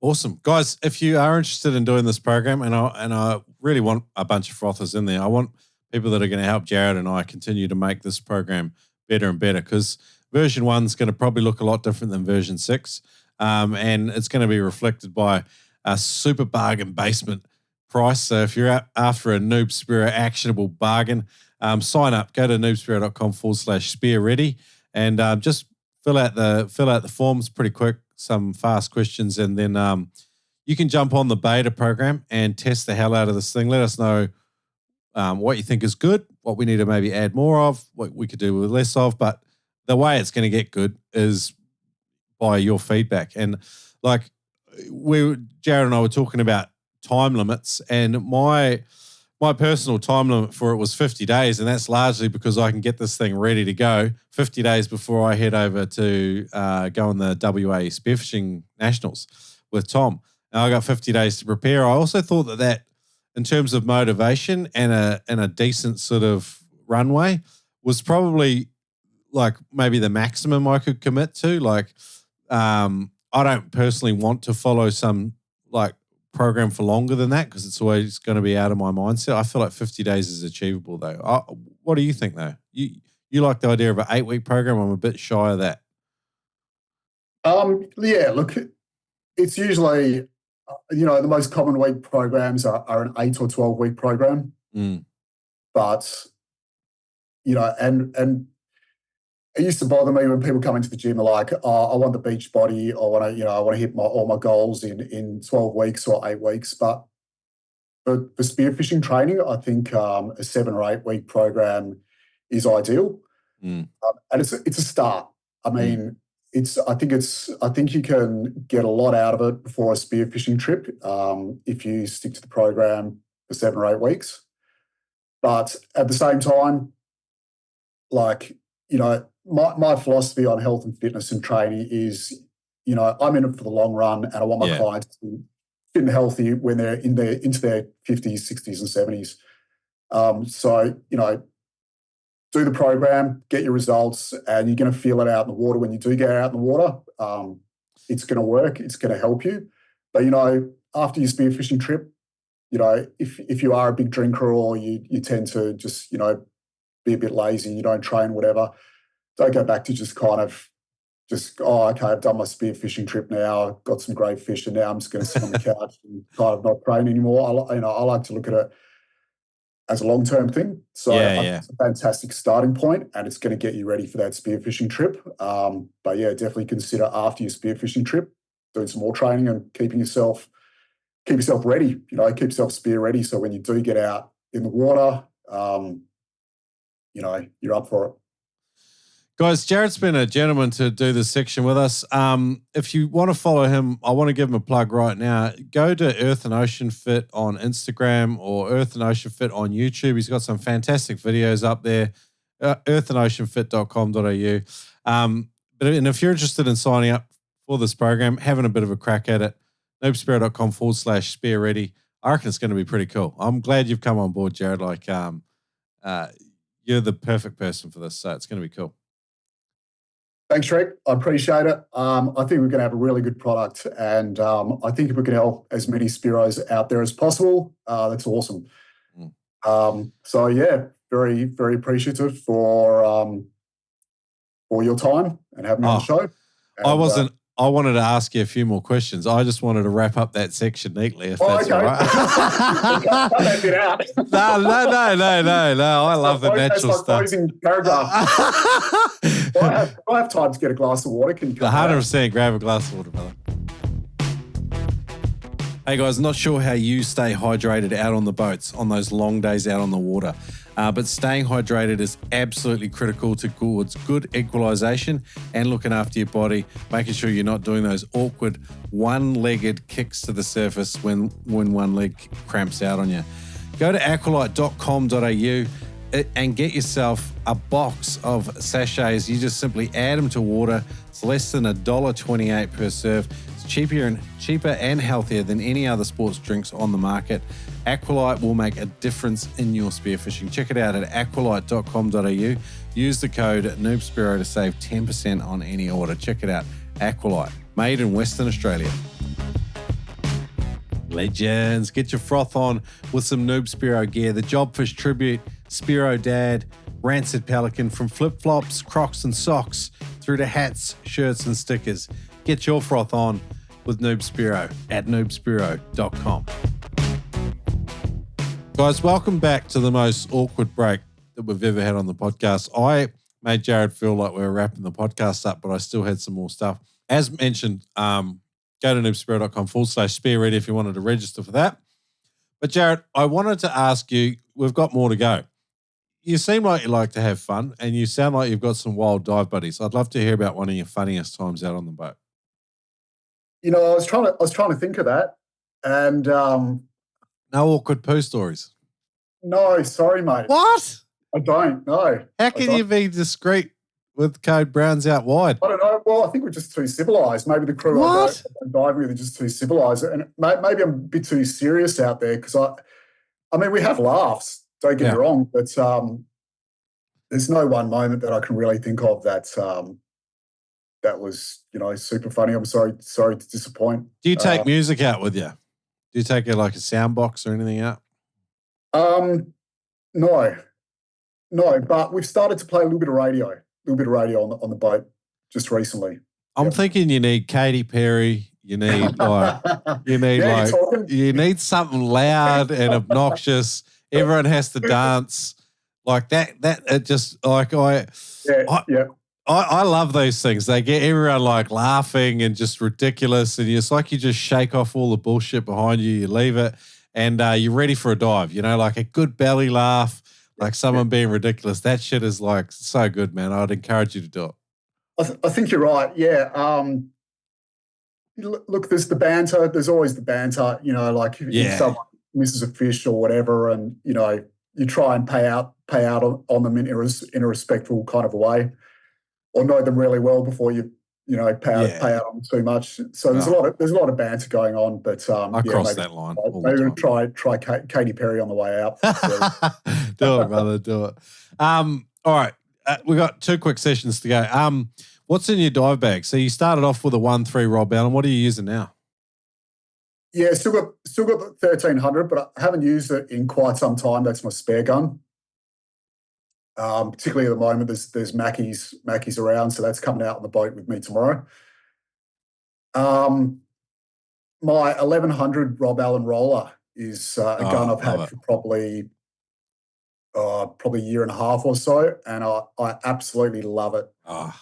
Awesome. Guys, if you are interested in doing this program, and I really want a bunch of frothers in there, I want people that are going to help Jared and I continue to make this program better and better, because version 1 is going to probably look a lot different than version 6, and it's going to be reflected by a super bargain basement price. So if you're after a Noob Spearo actionable bargain, sign up. Go to noobspearo.com/SpearReady and just fill out the forms pretty quick, some fast questions, and then you can jump on the beta program and test the hell out of this thing. Let us know what you think is good, what we need to maybe add more of, what we could do with less of. But the way it's going to get good is by your feedback. And like Jared and I were talking about time limits, and my personal time limit for it was 50 days, and that's largely because I can get this thing ready to go 50 days before I head over to go on the WA Spearfishing Nationals with Tom. And I got 50 days to prepare. I also thought that in terms of motivation and a decent sort of runway was probably like maybe the maximum I could commit to. Like I don't personally want to follow some like program for longer than that because it's always going to be out of my mindset. I feel like 50 days is achievable though. What do you think though? You like the idea of an 8-week program? I'm a bit shy of that. Yeah, look, it's usually, the most common week programs are an 8 or 12-week program. But, and it used to bother me when people come into the gym are like, oh, I want the beach body, I want to hit all my goals in 12 weeks or 8 weeks. But for spearfishing training, I think a 7 or 8 week program is ideal. And it's a start. I mean, I think you can get a lot out of it before a spearfishing trip if you stick to the program for 7 or 8 weeks. But at the same time, like, my philosophy on health and fitness and training is, I'm in it for the long run, and I want my clients to be fit and healthy when they're into their 50s, 60s, and 70s. So, do the program, get your results, and you're going to feel it out in the water when you do get out in the water. It's going to work. It's going to help you. But, after your spearfishing trip, if you are a big drinker or you tend to just, be a bit lazy, you don't train, whatever, don't go back to just kind of okay, I've done my spearfishing trip now, I've got some great fish, and now I'm just going to sit on the couch and kind of not train anymore. I like to look at it as a long-term thing. So it's a fantastic starting point, and it's going to get you ready for that spearfishing trip. But yeah, definitely consider after your spearfishing trip, doing some more training and keep yourself ready. Keep yourself spear ready. So when you do get out in the water, you're up for it. Guys, Jared's been a gentleman to do this section with us. If you want to follow him, I want to give him a plug right now. Go to Earth and Ocean Fit on Instagram or Earth and Ocean Fit on YouTube. He's got some fantastic videos up there, earthandoceanfit.com.au. And if you're interested in signing up for this program, having a bit of a crack at it, noobspearo.com/SpearReady. I reckon it's going to be pretty cool. I'm glad you've come on board, Jared. You're the perfect person for this, so it's going to be cool. Thanks, Rick. I appreciate it. I think we're going to have a really good product, and I think if we can help as many Spearos out there as possible, that's awesome. So yeah, very, very appreciative for your time and having me on the show. And, I wanted to ask you a few more questions. I just wanted to wrap up that section neatly, if that's okay. all right. Cut that bit out. No. I love the natural stuff. Closing paragraph. I have time to get a glass of water. Can you 100% grab a glass of water, brother. Hey guys, not sure how you stay hydrated out on the boats on those long days out on the water, but staying hydrated is absolutely critical towards good equalization and looking after your body, making sure you're not doing those awkward one-legged kicks to the surface when one leg cramps out on you. Go to aqualite.com.au and get yourself a box of sachets. You just simply add them to water. It's less than $1.28 per serve. Cheaper and healthier than any other sports drinks on the market. Aqualite will make a difference in your spearfishing. Check it out at aqualite.com.au. Use the code Noob Spearo to save 10% on any order. Check it out. Aqualite, made in Western Australia. Legends, get your froth on with some Noob Spearo gear. The Jobfish Tribute, Spearo Dad, Rancid Pelican, from flip-flops, Crocs and socks through to hats, shirts and stickers. Get your froth on with Noob Spearo at noobspearo.com. Guys, welcome back to the most awkward break that we've ever had on the podcast. I made Jared feel like we were wrapping the podcast up, but I still had some more stuff. As mentioned, go to noobspearo.com/SpearReady if you wanted to register for that. But Jared, I wanted to ask you, we've got more to go. You seem like you like to have fun, and you sound like you've got some wild dive buddies. I'd love to hear about one of your funniest times out on the boat. I was trying to think of that, and no awkward poo stories. No, sorry, mate. What? I don't know. How can you be discreet with code Browns out wide? I don't know. Well, I think we're just too civilized. Maybe the crew I'm diving with are just too civilized, and maybe I'm a bit too serious out there because I mean, we have laughs. Don't get me wrong, but there's no one moment that I can really think of that was, super funny. I'm sorry to disappoint. Do you take music out with you? Do you take like a sound box or anything out? No, but we've started to play a little bit of radio on the boat just recently. I'm thinking you need Katy Perry. You need you need something loud and obnoxious. Everyone has to dance like that. It just like I love those things. They get everyone like laughing and just ridiculous, and it's like you just shake off all the bullshit behind you. You leave it, and you're ready for a dive. Like a good belly laugh, like someone being ridiculous. That shit is like so good, man. I'd encourage you to do it. I think you're right. Yeah. Look, there's the banter. There's always the banter. Like if someone misses a fish or whatever, and you try and pay out on them in a respectful kind of a way, or know them really well before you pay out on them too much. So there's a lot of banter going on. But I cross that line. Maybe try Katy Perry on the way out. Do it, brother. Do it. All right, we got 2 quick sessions to go. What's in your dive bag? So you started off with a 1.3 Rob Allen. What are you using now? Yeah, still got the 1300, but I haven't used it in quite some time. That's my spare gun. Particularly at the moment, there's Mackies around, so that's coming out on the boat with me tomorrow. My 1100 Rob Allen roller is a gun I've had for probably a year and a half or so, and I absolutely love it. Talk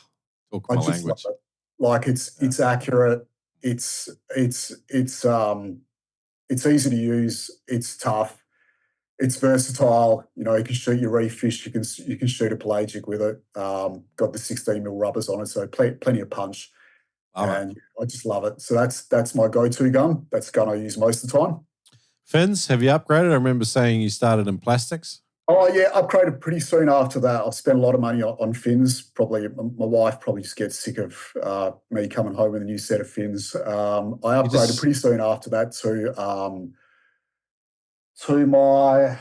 my language. Love it. Like it's accurate. It's easy to use. It's tough. It's versatile. You know, you can shoot your reef fish. You can shoot a pelagic with it. Got the 16 mil rubbers on it, so plenty of punch. And I just love it. So that's my go-to gun. That's the gun I use most of the time. Fins, have you upgraded? I remember saying you started in plastics. Oh, yeah, upgraded pretty soon after that. I've spent a lot of money on fins. Probably my wife probably just gets sick of me coming home with a new set of fins. I upgraded pretty soon after that to my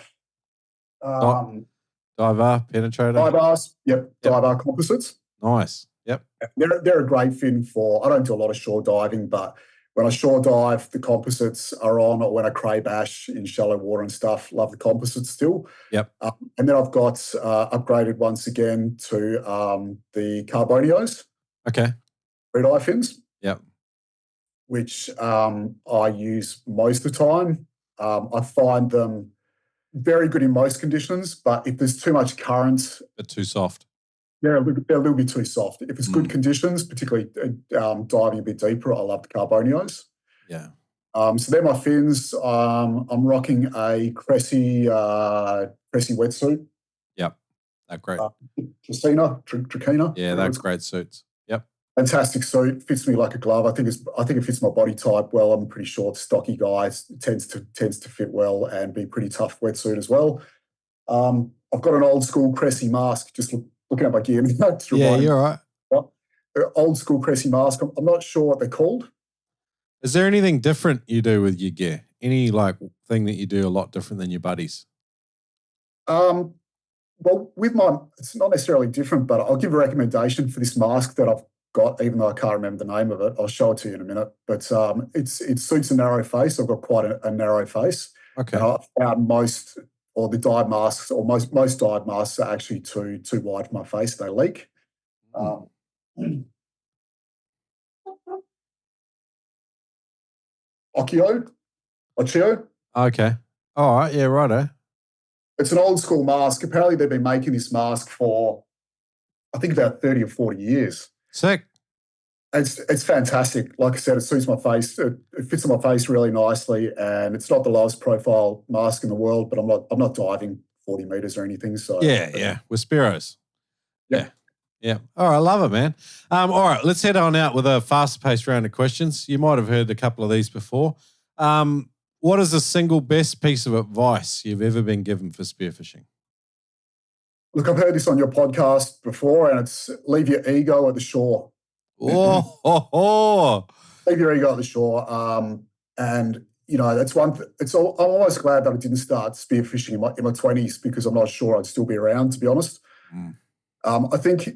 diver, penetrator. Divers. Yep, diver composites. Nice. Yep. They're a great fin for, I don't do a lot of shore diving, but when I shore dive, the composites are on, or when I cray bash in shallow water and stuff, love the composites still. Yep. And then I've got upgraded once again to the Carbonios. Okay. Red-eye fins. Yep. Which I use most of the time. I find them very good in most conditions, but if there's too much current... But too soft. They're a little bit too soft. If it's good conditions, particularly diving a bit deeper, I love the Carbonios. Yeah. So they're my fins. I'm rocking a Cressy wetsuit. Yep. They're great. Trakina. Yeah, they're great suits. Yep. Fantastic suit. Fits me like a glove. I think it fits my body type well. I'm a pretty short, stocky guy. It tends to fit well and be pretty tough wetsuit as well. I've got an old school Cressy mask. Just looking at my gear. Yeah, you're all right. Old school Cressy mask. I'm not sure what they're called. Is there anything different you do with your gear? Any thing that you do a lot different than your buddies? Well, it's not necessarily different, but I'll give a recommendation for this mask that I've got, even though I can't remember the name of it. I'll show it to you in a minute. But it suits a narrow face. I've got quite a narrow face. Okay. And I've found most dive masks are actually too wide for my face. They leak. Ochio. Okay. All right. Yeah, righto. It's an old school mask. Apparently they've been making this mask for, I think, about 30 or 40 years. Sick. It's fantastic. Like I said, it suits my face. It fits on my face really nicely, and it's not the lowest profile mask in the world, but I'm not diving 40 meters or anything. So yeah, with Spearos. Yeah. All right, I love it, man. All right, let's head on out with a fast-paced round of questions. You might have heard a couple of these before. What is the single best piece of advice you've ever been given for spearfishing? Look, I've heard this on your podcast before, and it's leave your ego at the shore. Oh. Leave your ego at the shore. And, you know, that's one thing. I'm almost glad that I didn't start spearfishing in my 20s, because I'm not sure I'd still be around, to be honest. I think,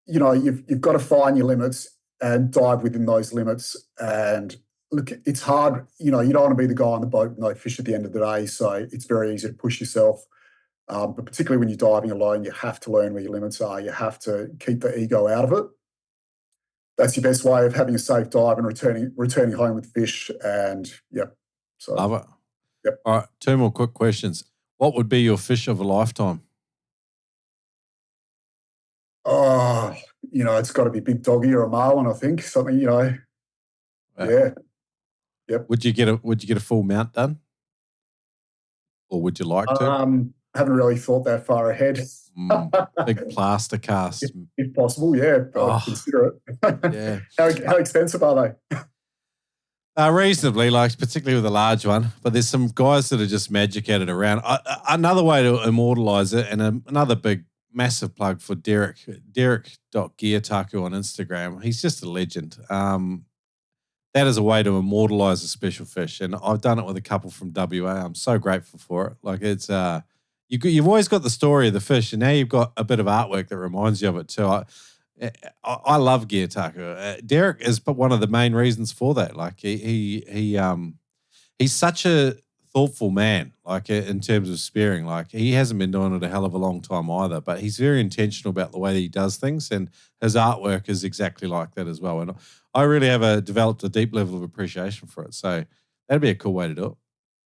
you know, you've got to find your limits and dive within those limits. And look, it's hard. You know, you don't want to be the guy on the boat with no fish at the end of the day. So it's very easy to push yourself. But particularly when you're diving alone, you have to learn where your limits are. You have to keep the ego out of it. That's your best way of having a safe dive and returning home with fish. And so love it. Yep. All right, 2 more quick questions. What would be your fish of a lifetime? Oh, you know, it's got to be big doggy or a marlin, I think. Something, you know. Wow. Yeah. Yep. Would you get a full mount done? Or would you like to? Haven't really thought that far ahead. Big plaster cast. If possible, yeah. I'd consider it. Yeah. How expensive are they? Reasonably, particularly with a large one. But there's some guys that are just magic at it around. Another way to immortalise it, and another big, massive plug for Derek. Derek.Geartaku on Instagram. He's just a legend. That is a way to immortalise a special fish. And I've done it with a couple from WA. I'm so grateful for it. It's... You've always got the story of the fish, and now you've got a bit of artwork that reminds you of it too. I love Geartaku. Derek is one of the main reasons for that. He's such a thoughtful man. In terms of spearing, he hasn't been doing it a hell of a long time either. But he's very intentional about the way that he does things, and his artwork is exactly like that as well. And I really have developed a deep level of appreciation for it. So that'd be a cool way to do it.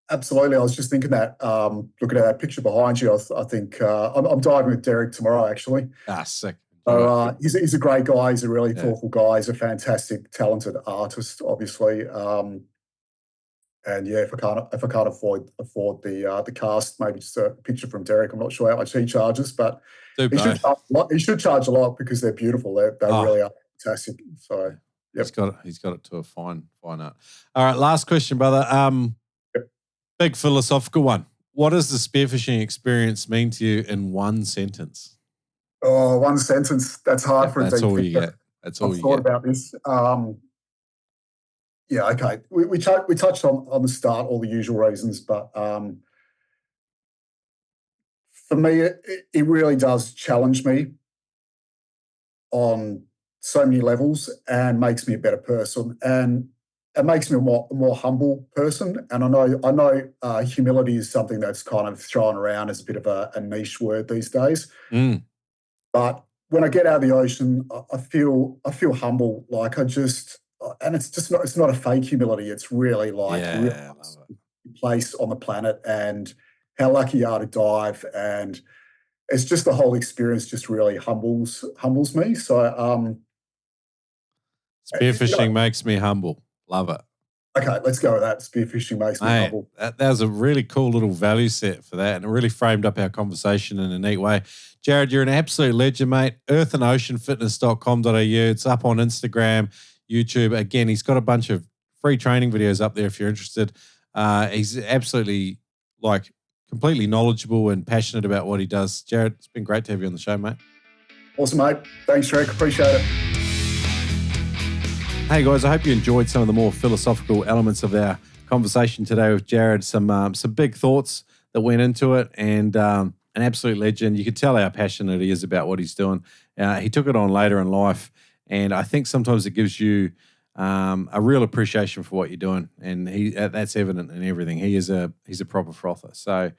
Absolutely. I was just thinking that, looking at that picture behind you, I think I'm diving with Derek tomorrow, actually. Sick. So he's a great guy. He's a really thoughtful guy. He's a fantastic, talented artist, obviously. And yeah, if I can't afford the cast, maybe just a picture from Derek. I'm not sure how much he charges, but he should charge a lot because they're beautiful. They really are fantastic. So he's got it to a fine art. All right, last question, brother. Big philosophical one. What does the spearfishing experience mean to you in one sentence? Oh, one sentence. That's hard for a That's deep all you thinker. get. That's all I've you thought get. about this. Yeah, okay. We touched on the start all the usual reasons, but for me, it really does challenge me on so many levels and makes me a better person, and it makes me a more humble person. And I know humility is something that's kind of thrown around as a bit of a niche word these days. But when I get out of the ocean, I feel humble. Like and it's not a fake humility. It's really like place on the planet and how lucky you are to dive, and it's just the whole experience just really humbles me. So spearfishing makes me humble. Love it. Okay, let's go with that. Spearfishing makes me humble. That was a really cool little value set for that, and it really framed up our conversation in a neat way. Jared, you're an absolute legend, mate. earthandoceanfitness.com.au. It's up on Instagram, YouTube. Again, he's got a bunch of free training videos up there if you're interested. He's absolutely completely knowledgeable and passionate about what he does. Jared, it's been great to have you on the show, mate. Awesome, mate. Thanks, Shrek. Appreciate it. Hey guys, I hope you enjoyed some of the more philosophical elements of our conversation today with Jared. Some big thoughts that went into it, and an absolute legend. You could tell how passionate he is about what he's doing. He took it on later in life, and I think sometimes it gives you a real appreciation for what you're doing, and that's evident in everything. He's a proper frother. So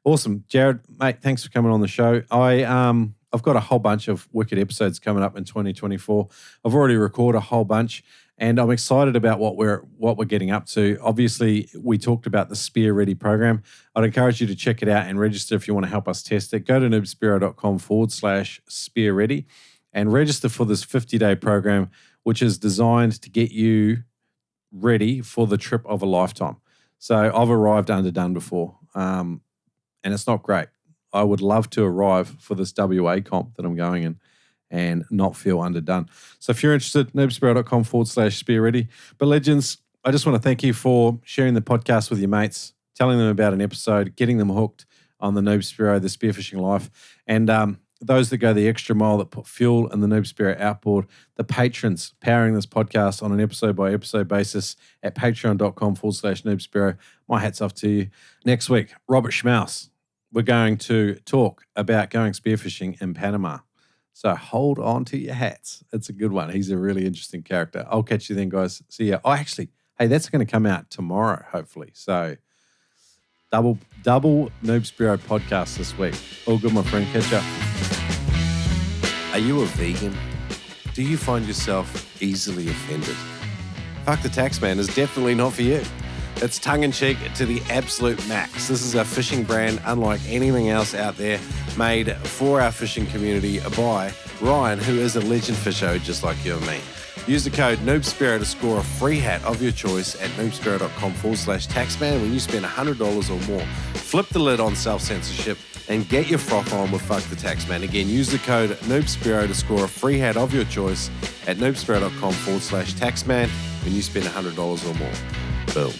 awesome, Jared, mate. Thanks for coming on the show. I've got a whole bunch of wicked episodes coming up in 2024. I've already recorded a whole bunch, and I'm excited about what we're getting up to. Obviously, we talked about the SpearReady program. I'd encourage you to check it out and register if you want to help us test it. Go to noobspearo.com/SpearReady and register for this 50-day program, which is designed to get you ready for the trip of a lifetime. So I've arrived underdone before, and it's not great. I would love to arrive for this WA comp that I'm going in and not feel underdone. So if you're interested, noobspearo.com/SpearReady. But legends, I just want to thank you for sharing the podcast with your mates, telling them about an episode, getting them hooked on the Noob Spearo, the spearfishing life. And those that go the extra mile, that put fuel in the Noob Spearo outboard, the patrons powering this podcast on an episode-by-episode basis at patreon.com/Noob Spearo. My hat's off to you. Next week, Robert Schmaus. We're going to talk about going spearfishing in Panama. So hold on to your hats. It's a good one. He's a really interesting character. I'll catch you then, guys. See ya. Oh, actually, hey, that's going to come out tomorrow, hopefully. So double Noob Spearo podcast this week. All good, my friend. Catch up. Are you a vegan? Do you find yourself easily offended? Fuck the Taxman is definitely not for you. It's tongue-in-cheek to the absolute max. This is a fishing brand unlike anything else out there, made for our fishing community by Ryan, who is a legend fisher just like you and me. Use the code NoobSpearo to score a free hat of your choice at noobspearo.com/taxman when you spend $100 or more. Flip the lid on self-censorship and get your froth on with Fuck the Taxman. Again, use the code NoobSpearo to score a free hat of your choice at noobspearo.com/taxman when you spend $100 or more. Boom.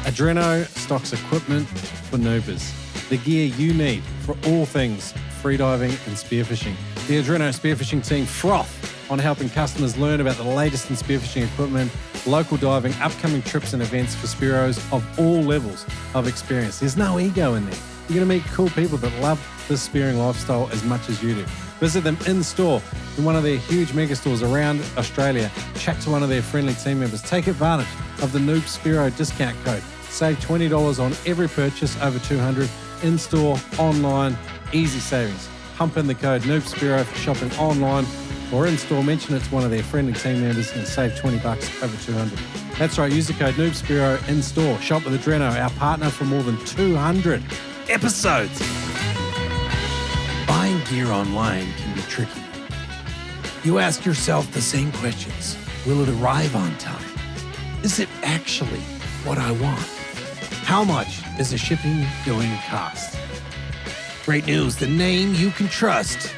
Adreno stocks equipment for noobers. The gear you need for all things freediving and spearfishing. The Adreno spearfishing team froth on helping customers learn about the latest in spearfishing equipment, local diving, upcoming trips and events for Spearos of all levels of experience. There's no ego in there. You're going to meet cool people that love the spearing lifestyle as much as you do. Visit them in store in one of their huge mega stores around Australia. Chat to one of their friendly team members. Take advantage of the Noob Spearo discount code. Save $20 on every purchase over $200 in store, online, easy savings. Pump in the code Noob Spearo for shopping online or in store. Mention it to one of their friendly team members and save $20 over $200. That's right. Use the code Noob Spearo in store. Shop with Adreno, our partner for more than 200 episodes. Buying gear online can be tricky. You ask yourself the same questions. Will it arrive on time? Is it actually what I want? How much is the shipping going to cost? Great news, the name you can trust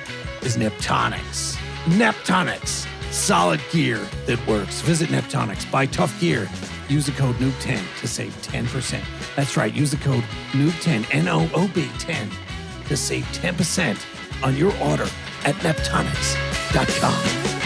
is Neptonics. Neptonics, solid gear that works. Visit Neptonics, buy tough gear. Use the code NOOB10 to save 10%. That's right, use the code NOOB10, N-O-O-B 10, to save 10% on your order at neptonics.com.